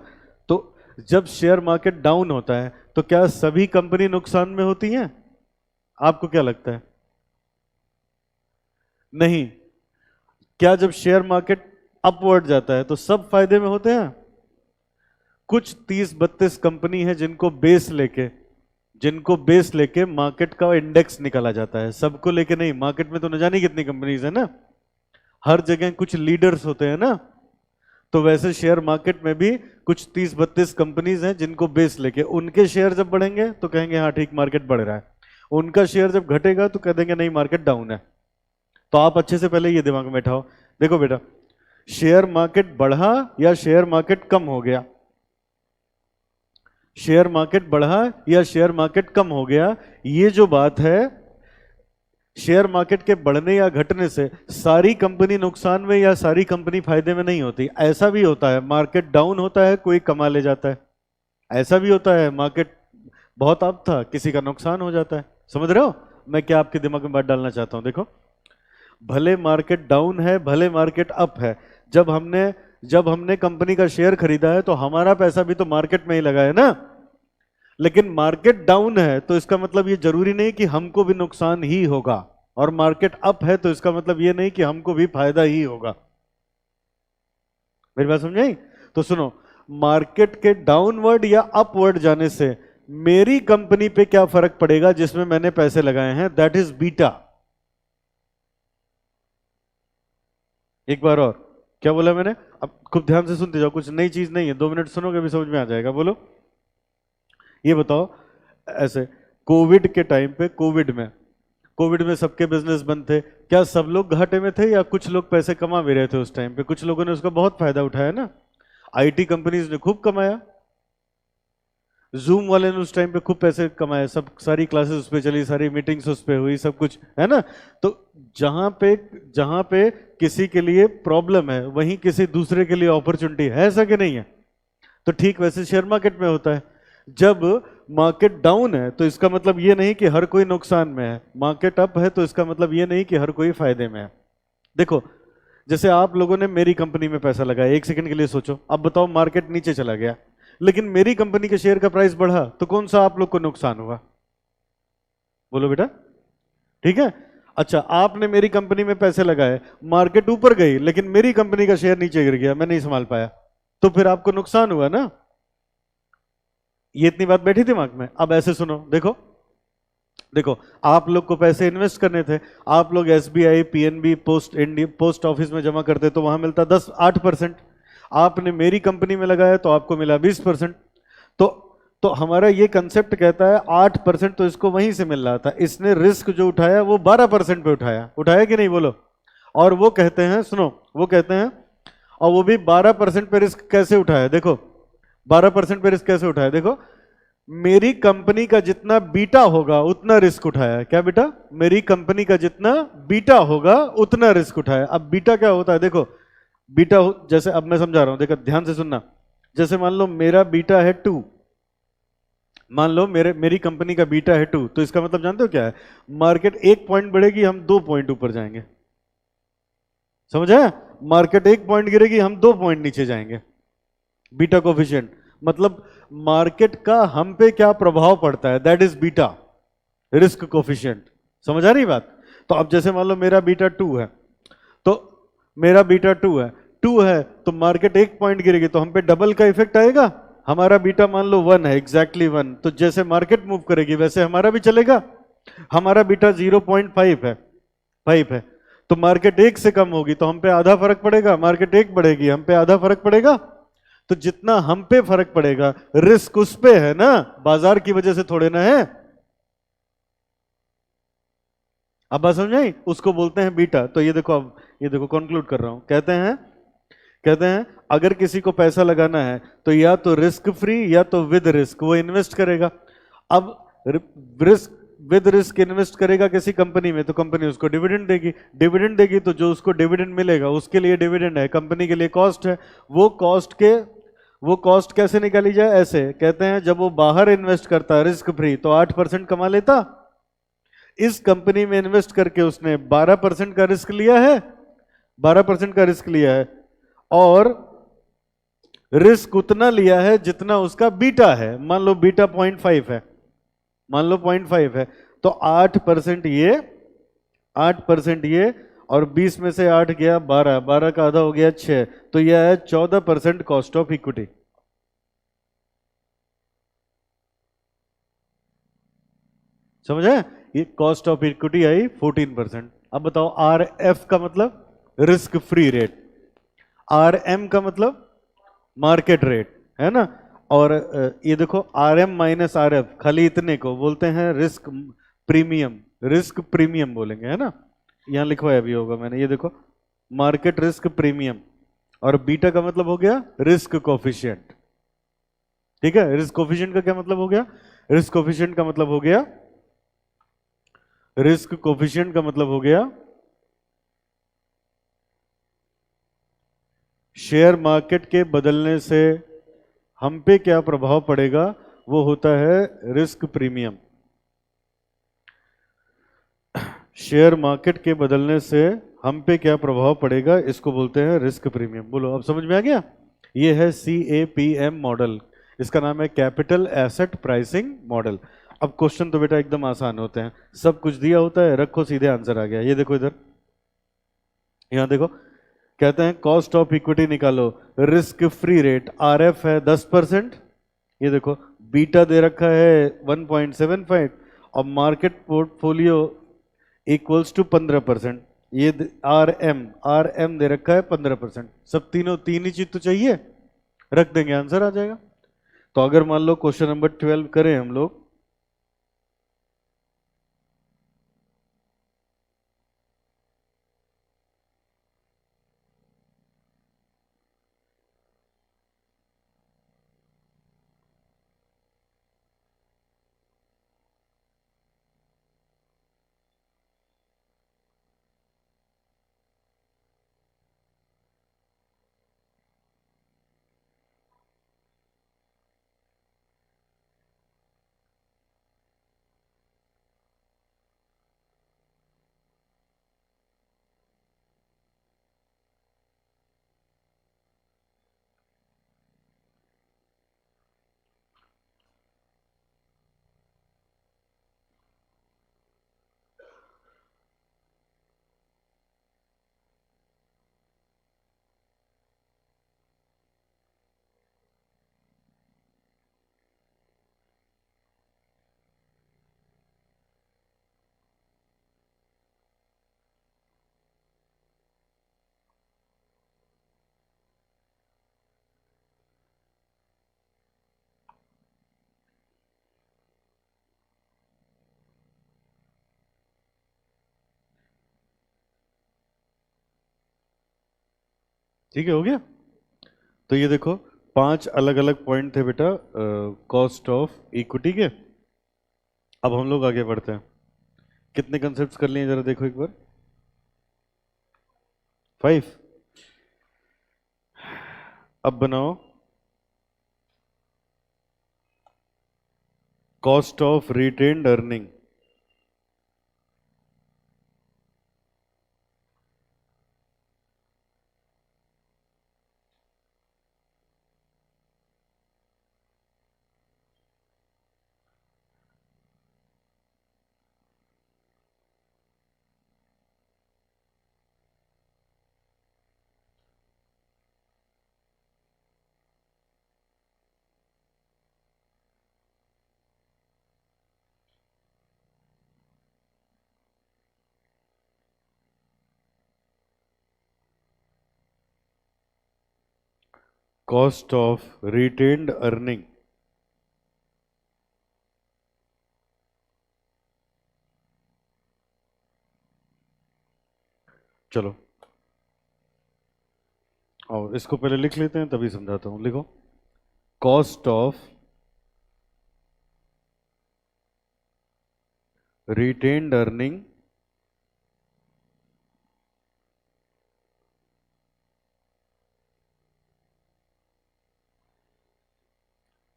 तो जब शेयर मार्केट डाउन होता है तो क्या सभी कंपनी नुकसान में होती हैं? आपको क्या लगता है? नहीं। क्या जब शेयर मार्केट अपवर्ड जाता है तो सब फायदे में होते हैं? कुछ 30-32 कंपनी है जिनको बेस लेके मार्केट का इंडेक्स निकाला जाता है, सबको लेके नहीं। मार्केट में तो न जाने कितनी कंपनीज है ना, हर जगह कुछ लीडर्स होते हैं ना, तो वैसे शेयर मार्केट में भी कुछ 30-32 कंपनीज हैं जिनको बेस लेके, उनके शेयर जब बढ़ेंगे तो कहेंगे हाँ ठीक मार्केट बढ़ रहा है, उनका शेयर जब घटेगा तो कह देंगे नहीं मार्केट डाउन है। तो आप अच्छे से पहले ये दिमाग में बैठाओ, देखो बेटा, शेयर मार्केट बढ़ा या शेयर मार्केट कम हो गया? शेयर मार्केट बढ़ा या शेयर मार्केट कम हो गया? ये जो बात है, शेयर मार्केट के बढ़ने या घटने से सारी कंपनी नुकसान में या सारी कंपनी फायदे में नहीं होती। ऐसा भी होता है मार्केट डाउन होता है, कोई कमा ले जाता है। ऐसा भी होता है मार्केट बहुत अप था, किसी का नुकसान हो जाता है। समझ रहे हो मैं क्या आपके दिमाग में बात डालना चाहता हूं? देखो, भले मार्केट डाउन है, भले मार्केट अप है, जब हमने कंपनी का शेयर खरीदा है तो हमारा पैसा भी तो मार्केट में ही लगा है ना। लेकिन मार्केट डाउन है तो इसका मतलब ये जरूरी नहीं कि हमको भी नुकसान ही होगा, और मार्केट अप है तो इसका मतलब ये नहीं कि हमको भी फायदा ही होगा। मेरी बात समझ आई? तो सुनो, मार्केट के डाउनवर्ड या अपवर्ड जाने से मेरी कंपनी पे क्या फर्क पड़ेगा जिसमें मैंने पैसे लगाए हैं? That is beta. एक बार और, क्या बोला मैंने? अब खूब ध्यान से सुनते जाओ, कुछ नई चीज नहीं है, 2 मिनट सुनोगे भी समझ में आ जाएगा। बोलो, ये बताओ, ऐसे कोविड के टाइम पे, कोविड में सबके बिजनेस बंद थे, क्या सब लोग घाटे में थे या कुछ लोग पैसे कमा भी रहे थे उस टाइम पे? कुछ लोगों ने उसका बहुत फायदा उठाया ना। आईटी कंपनीज ने खूब कमाया, जूम वाले ने उस टाइम पे खूब पैसे कमाए, सब सारी क्लासेस उस पे चली, सारी मीटिंग्स उस पे हुई, सब कुछ है ना। तो जहां पे किसी के लिए प्रॉब्लम है वहीं किसी दूसरे के लिए अपॉर्चुनिटी है, ऐसा कि नहीं है? तो ठीक वैसे शेयर मार्केट में होता है। जब मार्केट डाउन है तो इसका मतलब ये नहीं कि हर कोई नुकसान में है, मार्केट अप है तो इसका मतलब ये नहीं कि हर कोई फायदे में है। देखो, जैसे आप लोगों ने मेरी कंपनी में पैसा लगाया, एक सेकंड के लिए सोचो, अब बताओ मार्केट नीचे चला गया लेकिन मेरी कंपनी के शेयर का प्राइस बढ़ा, तो कौन सा आप लोग को नुकसान हुआ? बोलो बेटा, ठीक है। अच्छा, आपने मेरी कंपनी में पैसे लगाए, मार्केट ऊपर गई लेकिन मेरी कंपनी का शेयर नीचे गिर गया, मैं नहीं संभाल पाया, तो फिर आपको नुकसान हुआ ना। ये इतनी बात बैठी दिमाग में? अब ऐसे सुनो, देखो देखो, आप लोग को पैसे इन्वेस्ट करने थे, आप लोग एसबीआई, पीएनबी, पोस्ट ऑफिस में जमा करते तो वहां मिलता 8%। आपने मेरी कंपनी में लगाया तो आपको मिला 20%। तो हमारा ये कंसेप्ट कहता है 8% तो इसको वहीं से मिल रहा था, इसने रिस्क जो उठाया वो 12% पे उठाया कि नहीं? बोलो। और वो कहते हैं, सुनो, वो कहते हैं, और वो भी 12% पे रिस्क कैसे उठाया? देखो, 12% पे रिस्क कैसे उठाया? देखो, मेरी कंपनी का जितना बीटा होगा उतना रिस्क उठाया। क्या बेटा? मेरी कंपनी का जितना बीटा होगा उतना रिस्क उठाया। अब बीटा क्या होता है? देखो, बीटा जैसे, अब मैं समझा रहा हूं, देखो ध्यान से सुनना। जैसे मान लो मेरा बीटा है 2, मान लो मेरी कंपनी का बीटा है 2, तो इसका मतलब जानते हो क्या है? मार्केट 1 पॉइंट बढ़ेगी, हम 2 पॉइंट ऊपर जाएंगे। समझ आया? मार्केट 1 पॉइंट गिरेगी, हम 2 पॉइंट नीचे जाएंगे। बीटा कोफिशिएंट मतलब मार्केट का हम पे क्या प्रभाव पड़ता है, that is beta, risk coefficient. समझ आ रही बात? तो अब जैसे मान लो मेरा बीटा 2 है, तो मेरा बीटा 2 है तो मार्केट 1 पॉइंट गिरेगी तो हम पे डबल का इफेक्ट आएगा। हमारा बीटा मान लो 1 है, एग्जैक्टली 1, तो जैसे मार्केट मूव करेगी वैसे हमारा भी चलेगा। हमारा बीटा 0.5 है, 5 है, तो मार्केट 1 से कम होगी तो हम पे आधा फर्क पड़ेगा, मार्केट 1 बढ़ेगी हम पे आधा फर्क पड़ेगा। तो जितना हम पे फर्क पड़ेगा रिस्क उस पे है ना, बाजार की वजह से थोड़े ना है। अब बात समझ आई? उसको बोलते हैं बीटा। तो ये देखो, अब ये देखो कंक्लूड कर रहा हूं, कहते हैं अगर किसी को पैसा लगाना है तो या तो रिस्क फ्री या तो विद रिस्क वो इन्वेस्ट करेगा। अब रिस्क विद रिस्क इन्वेस्ट करेगा किसी कंपनी में तो कंपनी उसको डिविडेंड देगी तो जो उसको डिविडेंड मिलेगा उसके लिए डिविडेंड है, कंपनी के लिए कॉस्ट है। वो कॉस्ट कैसे निकाली जाए? ऐसे कहते हैं, जब वो बाहर इन्वेस्ट करता है रिस्क फ्री तो 8% कमा लेता, इस कंपनी में इन्वेस्ट करके उसने 12% का रिस्क लिया है, 12% का रिस्क लिया है, और रिस्क उतना लिया है जितना उसका बीटा है। मान लो बीटा 0.5 है, मान लो 0.5 है, तो 8% ये, 8% ये, और 20 में से 8 गया 12, 12 का आधा हो गया 6, तो यह है 14% कॉस्ट ऑफ इक्विटी। समझे? ये कॉस्ट ऑफ इक्विटी आई 14%। अब बताओ आर एफ का मतलब risk free rate, R M का मतलब मार्केट रेट, है ना? और ये देखो R M minus R F, खाली इतने को बोलते हैं रिस्क प्रीमियम, रिस्क प्रीमियम बोलेंगे, है ना? यहां लिखवाया भी होगा मैंने, ये देखो मार्केट रिस्क प्रीमियम। और बीटा का मतलब हो गया रिस्क कोफिशिएंट। ठीक है, रिस्क कोफिशिएंट का क्या मतलब हो गया? रिस्क कोफिशिएंट का मतलब हो गया, रिस्क कोफिशिएंट का मतलब हो गया शेयर मार्केट के बदलने से हम पे क्या प्रभाव पड़ेगा, वो होता है रिस्क प्रीमियम। शेयर मार्केट के बदलने से हम पे क्या प्रभाव पड़ेगा, इसको बोलते हैं रिस्क प्रीमियम। बोलो, अब समझ में आ गया? ये है CAPM मॉडल, इसका नाम है कैपिटल एसेट प्राइसिंग मॉडल। अब क्वेश्चन तो बेटा एकदम आसान होते हैं, सब कुछ दिया होता है, रखो सीधे आंसर आ गया। ये देखो इधर, यहां देखो, कहते हैं कॉस्ट ऑफ इक्विटी निकालो, रिस्क फ्री रेट RF है 10%, ये देखो बीटा दे रखा है 1.75, और मार्केट पोर्टफोलियो इक्वल्स टू 15%, ये आर एम दे रखा है 15%। सब तीनों, तीन ही चीज तो चाहिए, रख देंगे आंसर आ जाएगा। तो अगर मान लो क्वेश्चन नंबर 12 करें हम लोग, ठीक है, हो गया। तो ये देखो 5 अलग अलग पॉइंट थे बेटा कॉस्ट ऑफ इक्विटी के। अब हम लोग आगे बढ़ते हैं, कितने कंसेप्ट कर लिए जरा देखो एक बार, 5। अब बनाओ cost of retained earning. Cost of retained earning, चलो और इसको पहले लिख लेते हैं तभी समझाता हूं। लिखो cost of retained earning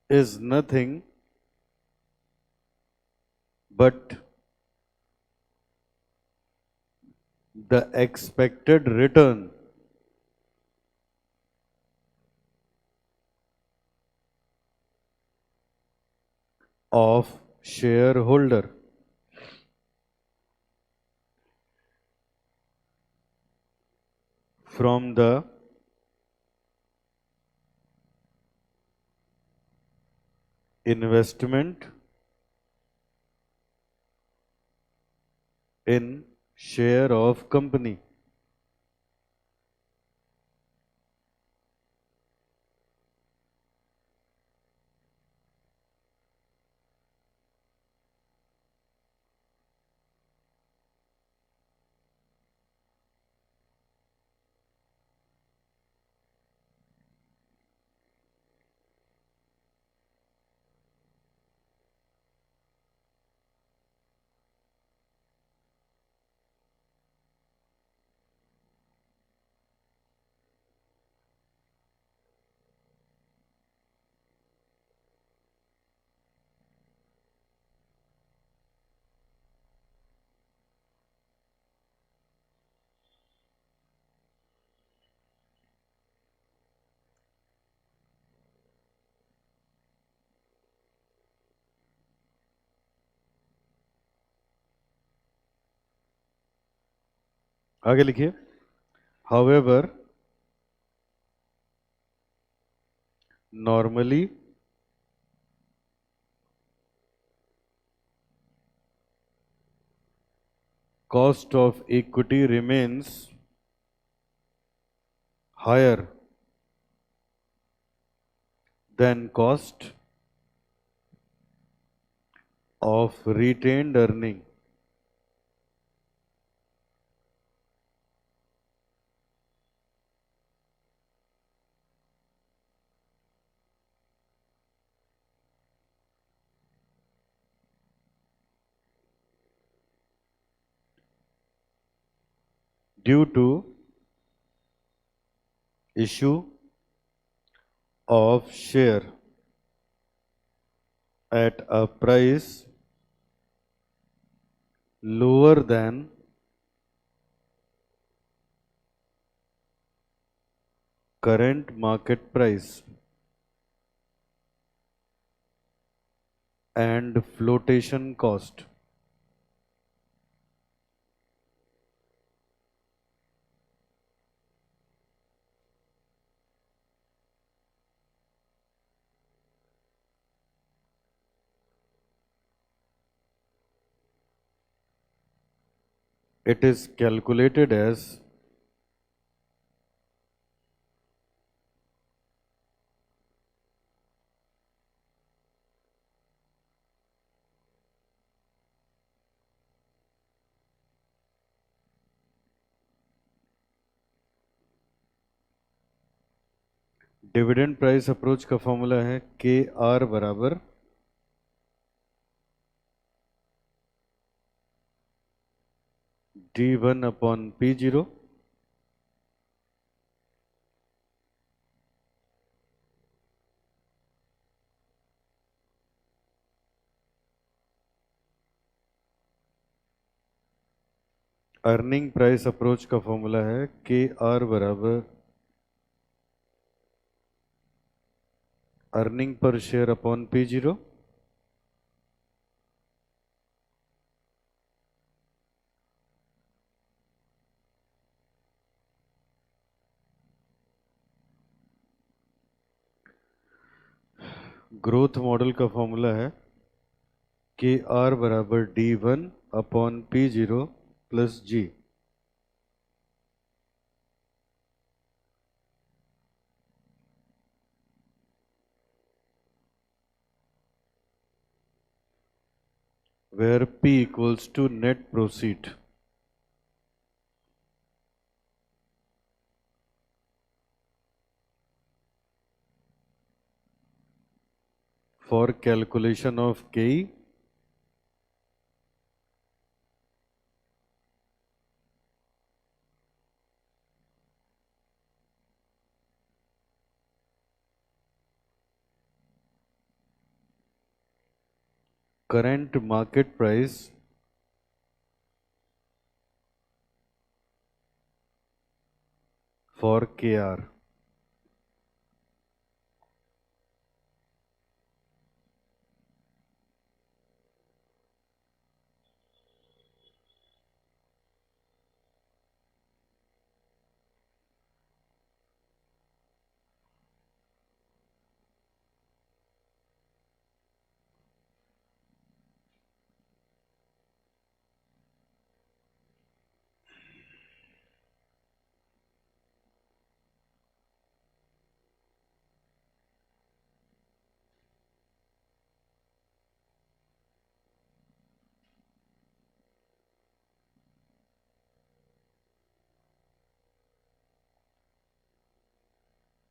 is nothing but the expected return of shareholder from the investment in share of company. आगे लिखिए, however normally cost of equity remains higher than cost of retained earning. Due to issue of share at a price lower than current market price and flotation cost. It is calculated as dividend price approach का formula है के are बराबर D1 upon P0 earning price approach का formula है के are बराबर earning per share upon P0 growth model का formula है के आर बराबर D1 upon P0 plus G। where P equals to net proceed. For calculation of KE, current market price for KR.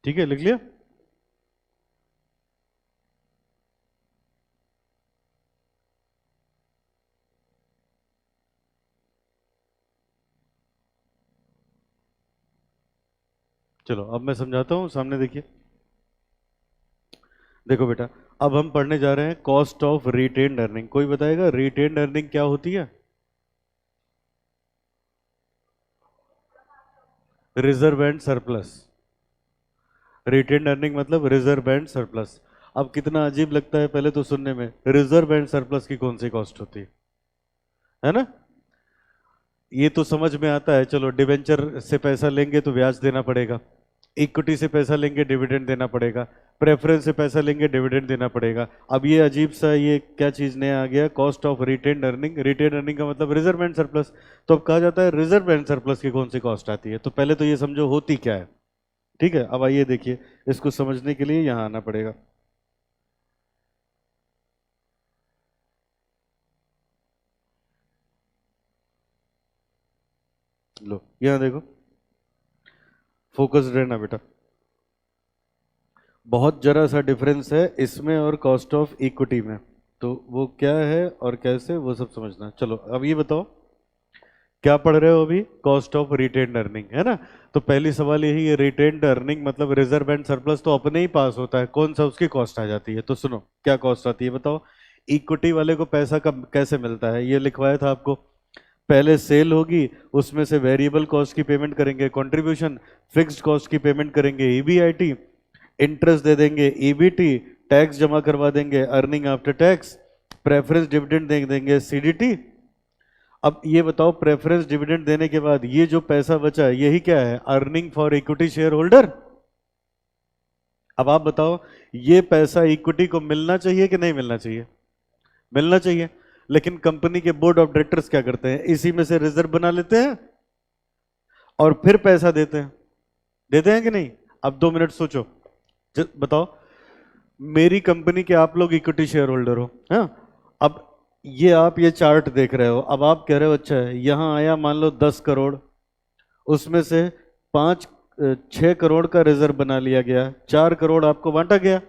ठीक है, लिख लिया। चलो अब मैं समझाता हूँ, सामने देखिए। देखो बेटा, अब हम पढ़ने जा रहे हैं कॉस्ट ऑफ रिटेन्ड अर्निंग। कोई बताएगा रिटेन्ड अर्निंग क्या होती है? Reserve and surplus. Retained earning मतलब रिजर्व एंड सरप्लस। अब कितना अजीब लगता है पहले तो सुनने में, रिजर्व एंड सरप्लस की कौन सी कॉस्ट होती है ना? ये तो समझ में आता है, चलो डिवेंचर से पैसा लेंगे तो ब्याज देना पड़ेगा, इक्विटी से पैसा लेंगे डिविडेंड देना पड़ेगा, प्रेफरेंस से पैसा लेंगे डिविडेंड देना पड़ेगा। अब ये अजीब सा ये क्या चीज नया आ गया, cost of retained earning. Retained earning का मतलब रिजर्व एंड सरप्लस। तो अब कहा जाता है रिजर्व एंड सरप्लस की कौन सी कॉस्ट आती है, तो पहले तो ये समझो होती क्या है। ठीक है, अब आइए देखिए, इसको समझने के लिए यहां आना पड़ेगा। लो यहां देखो, फोकस रहना बेटा। बहुत जरा सा डिफरेंस है इसमें और कॉस्ट ऑफ इक्विटी में, तो वो क्या है और कैसे वो सब समझना। चलो अब ये बताओ, क्या पढ़ रहे हो अभी? कॉस्ट ऑफ रिटेन्ड अर्निंग, है ना? तो पहली सवाल यही है, रिटेन्ड अर्निंग मतलब रिजर्व एंड सरप्लस तो अपने ही पास होता है, कौन सा उसकी कॉस्ट आ जाती है? तो सुनो क्या कॉस्ट आती है बताओ। इक्विटी वाले को पैसा कब कैसे मिलता है, ये लिखवाया था आपको। पहले सेल होगी, उसमें से वेरिएबल कॉस्ट की पेमेंट करेंगे कंट्रीब्यूशन, फिक्स्ड कॉस्ट की पेमेंट करेंगे ईबीआईटी, इंटरेस्ट दे देंगे ईबीटी, टैक्स जमा करवा देंगे earning after tax, preference dividend दे देंगे सीडीटी। अब ये बताओ, प्रेफरेंस डिविडेंड देने के बाद ये जो पैसा बचा है यही क्या है? Earning for equity share holder. अब आप बताओ, ये पैसा इक्विटी को मिलना चाहिए कि नहीं मिलना चाहिए? मिलना चाहिए। लेकिन कंपनी के बोर्ड ऑफ डायरेक्टर्स क्या करते हैं, इसी में से रिजर्व बना लेते हैं और फिर पैसा देते हैं। देते हैं कि नहीं? अब 2 मिनट सोचो, बताओ, मेरी कंपनी के आप लोग इक्विटी शेयर होल्डर हो, हाँ? अब ये आप ये चार्ट देख रहे हो, अब आप कह रहे हो अच्छा है, यहां आया मान लो 10 करोड़, उसमें से 6 करोड़ का रिजर्व बना लिया गया, 4 करोड़ आपको बांटा गया,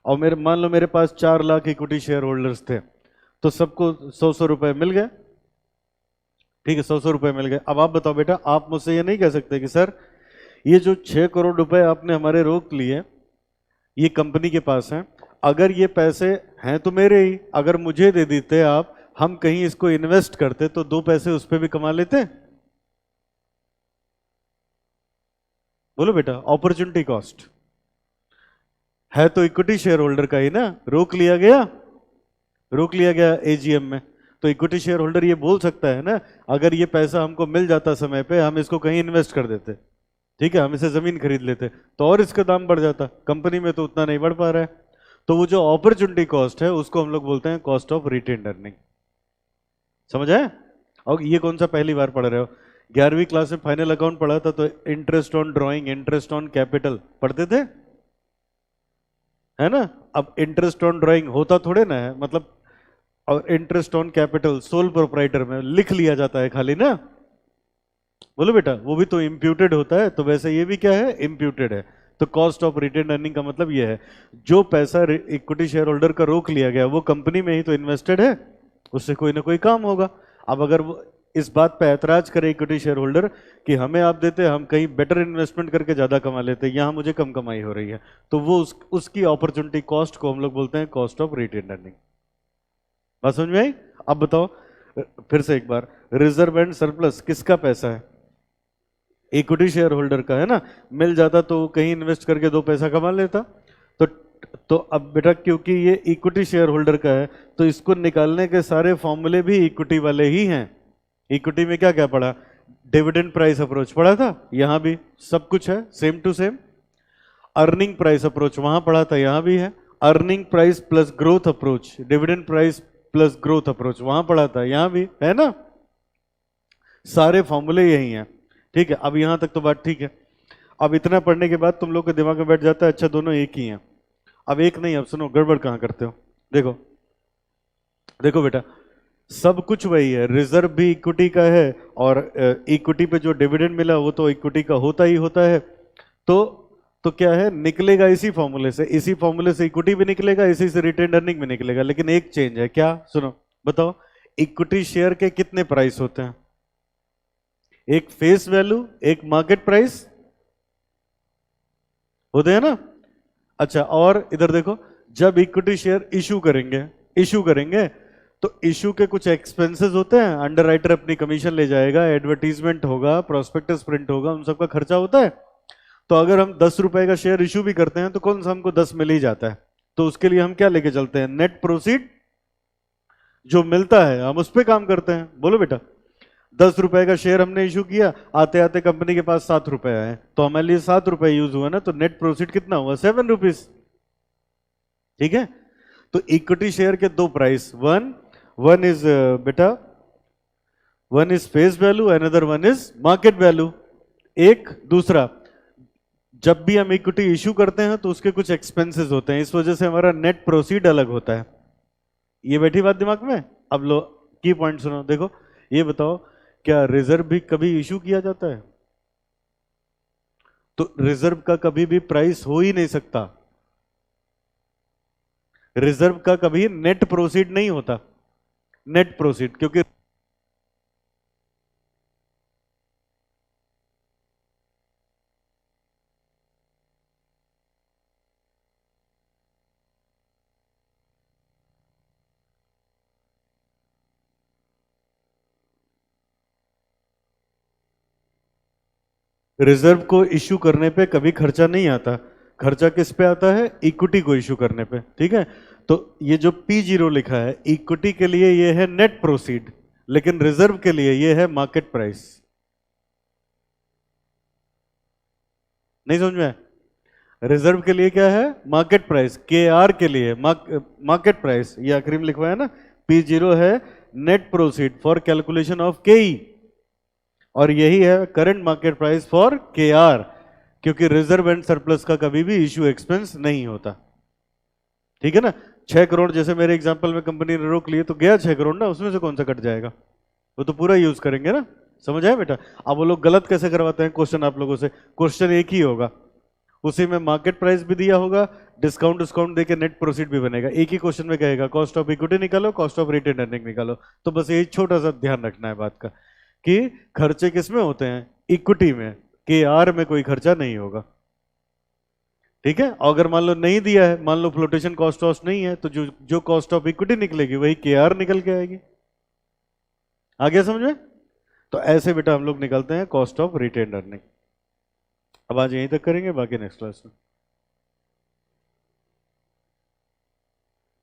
और मेरे मान लो मेरे पास 4 लाख इक्विटी शेयर होल्डर्स थे, तो सबको 100-100 रुपए मिल गए। ठीक है, 100-100 रुपए मिल गए। अब आप बताओ बेटा, आप मुझसे ये नहीं कह सकते कि सर ये जो 6 करोड़ रुपए आपने हमारे रोक लिए, ये कंपनी के पास हैं, अगर ये पैसे हैं तो मेरे ही, अगर मुझे दे देते आप, हम कहीं इसको इन्वेस्ट करते तो 2 पैसे उस पर भी कमा लेते। बोलो बेटा, अपॉर्चुनिटी कॉस्ट है तो इक्विटी शेयर होल्डर का ही ना, रोक लिया गया, रोक लिया गया एजीएम में, तो इक्विटी शेयर होल्डर ये बोल सकता है ना, अगर ये पैसा हमको मिल जाता समय पे, हम इसको कहीं इन्वेस्ट कर देते, ठीक है, हम इसे जमीन खरीद लेते तो और इसका दाम बढ़ जाता, कंपनी में तो उतना नहीं बढ़ पा रहा है। तो वो जो अपॉर्चुनिटी कॉस्ट है उसको हम लोग बोलते हैं कॉस्ट ऑफ रिटेन्ड अर्निंग। समझ आया? और ये कौन सा पहली बार पढ़ रहे हो? 11वीं क्लास में फाइनल अकाउंट पढ़ा था तो interest on drawing, interest on capital पढ़ते थे, है ना? अब इंटरेस्ट ऑन ड्रॉइंग होता थोड़े ना है, मतलब, और interest on capital sole proprietor में लिख लिया जाता है खाली ना। बोलो बेटा, वो भी तो इम्प्यूटेड होता है, तो वैसे ये भी क्या है? इम्प्यूटेड है। तो कॉस्ट ऑफ रिटेन्ड अर्निंग का मतलब ये है, जो पैसा इक्विटी शेयर होल्डर का रोक लिया गया वो कंपनी में ही तो इन्वेस्टेड है, उससे कोई ना कोई काम होगा। अब अगर वो इस बात पे ऐतराज करे इक्विटी शेयर होल्डर कि हमें आप देते, हम कहीं बेटर इन्वेस्टमेंट करके ज्यादा कमा लेते, यहाँ मुझे कम कमाई हो रही है, तो वो उसकी अपॉर्चुनिटी कॉस्ट को हम लोग बोलते हैं कॉस्ट ऑफ रिटेन्ड अर्निंग। बात समझ में आई? अब बताओ फिर से एक बार, रिजर्व एंड सरप्लस किसका पैसा है? इक्विटी शेयर होल्डर का, है ना? मिल जाता तो कहीं इन्वेस्ट करके 2 पैसा कमा लेता। तो तो अब बेटा, क्योंकि ये इक्विटी शेयर होल्डर का है, तो इसको निकालने के सारे फॉर्मूले भी इक्विटी वाले ही हैं। इक्विटी में क्या क्या पढ़ा? डिविडेंड प्राइस अप्रोच पढ़ा था, यहां भी सब कुछ है same to same. Earning price approach वहां पढ़ा था, यहां भी है। Earning price plus growth approach, dividend price plus growth approach वहां पढ़ा था, यहां भी है ना। सारे फॉर्मूले यही हैं। ठीक है, अब यहां तक तो बात ठीक है। अब इतना पढ़ने के बाद तुम लोग के दिमाग में बैठ जाता है अच्छा दोनों एक ही हैं। अब एक नहीं, अब सुनो गड़बड़ कहां करते हो। देखो देखो बेटा, सब कुछ वही है, रिजर्व भी इक्विटी का है, और इक्विटी पे जो डिविडेंड मिला वो तो इक्विटी का होता ही होता है। तो तो क्या है, निकलेगा इसी फॉर्मूले से, इसी फॉर्मूले से इक्विटी भी निकलेगा, इसी से रिटेन अर्निंग भी निकलेगा, लेकिन एक चेंज है। क्या? सुनो बताओ, इक्विटी शेयर के कितने प्राइस होते हैं? एक फेस वैल्यू, एक मार्केट प्राइस होते हैं ना। अच्छा, और इधर देखो, जब इक्विटी शेयर इशू करेंगे तो इशू के कुछ एक्सपेंसेस होते हैं, अंडर राइटर अपनी कमीशन ले जाएगा, एडवर्टीजमेंट होगा, प्रोस्पेक्टस प्रिंट होगा, उन सबका खर्चा होता है। तो अगर हम 10 रुपए का शेयर इशू भी करते हैं तो कौन सा हमको 10 मिल ही जाता है। तो उसके लिए हम क्या लेके चलते हैं? नेट प्रोसीड जो मिलता है हम उस पर काम करते हैं। बोलो बेटा, 10 रुपए का शेयर हमने इशू किया, आते आते कंपनी के पास 7 रुपए आए, तो हमारे लिए 7 रुपए यूज हुआ ना, तो नेट प्रोसीड कितना हुआ? 7 रुपीज। ठीक है। तो इक्विटी शेयर के दो प्राइस, वन इज बेटा, one is face value, another one is market value. एक दूसरा, जब भी हम इक्विटी इशू करते हैं तो उसके कुछ एक्सपेंसेस होते हैं, इस वजह से हमारा नेट प्रोसीड अलग होता है। ये बैठी बात दिमाग में? अब लो की पॉइंट सुनो, देखो ये बताओ, क्या रिजर्व भी कभी इशू किया जाता है? तो रिजर्व का कभी भी प्राइस हो ही नहीं सकता, रिजर्व का कभी नेट प्रोसीड नहीं होता, नेट प्रोसीड, क्योंकि रिजर्व को इश्यू करने पे कभी खर्चा नहीं आता, खर्चा किस पे आता है? इक्विटी को इश्यू करने पे। ठीक है। तो ये जो P0 लिखा है, इक्विटी के लिए ये है नेट प्रोसीड, लेकिन रिजर्व के लिए ये है मार्केट प्राइस। नहीं समझ में? रिजर्व के लिए क्या है? Market price. KR के लिए मार्केट प्राइस, ये आखिरी में लिखवाया ना, P0 है net proceed for calculation of KE, और यही है current market price for KR, क्योंकि रिजर्व एंड सरप्लस का कभी भी इश्यू एक्सपेंस नहीं होता। ठीक है ना। 6 करोड़ जैसे मेरे एग्जांपल में कंपनी ने रोक लिए, तो गया 6 करोड़ ना, उसमें से कौन सा कट जाएगा? वो तो पूरा यूज करेंगे ना। समझ आया बेटा? अब वो लोग गलत कैसे करवाते हैं क्वेश्चन आप लोगों से? क्वेश्चन एक ही होगा, उसी में मार्केट प्राइस भी दिया होगा, डिस्काउंट डिस्काउंट देके नेट प्रोसीड भी बनेगा, एक ही क्वेश्चन में कहेगा कॉस्ट ऑफ इक्विटी निकालो, कॉस्ट ऑफ रिटेन अर्निंग निकालो। तो बस यही छोटा सा ध्यान रखना है बात का, कि खर्चे किसमें होते हैं? इक्विटी में। KR में कोई खर्चा नहीं होगा। ठीक है। अगर मान लो नहीं दिया है, मान लो फ्लोटेशन कॉस्ट वॉस्ट नहीं है, तो जो जो कॉस्ट ऑफ इक्विटी निकलेगी वही KR निकल के आएगी। आ गया समझ में? तो ऐसे बेटा हम लोग निकलते हैं कॉस्ट ऑफ रिटेन अर्निंग। अब आज यहीं तक करेंगे, बाकी नेक्स्ट क्लास में।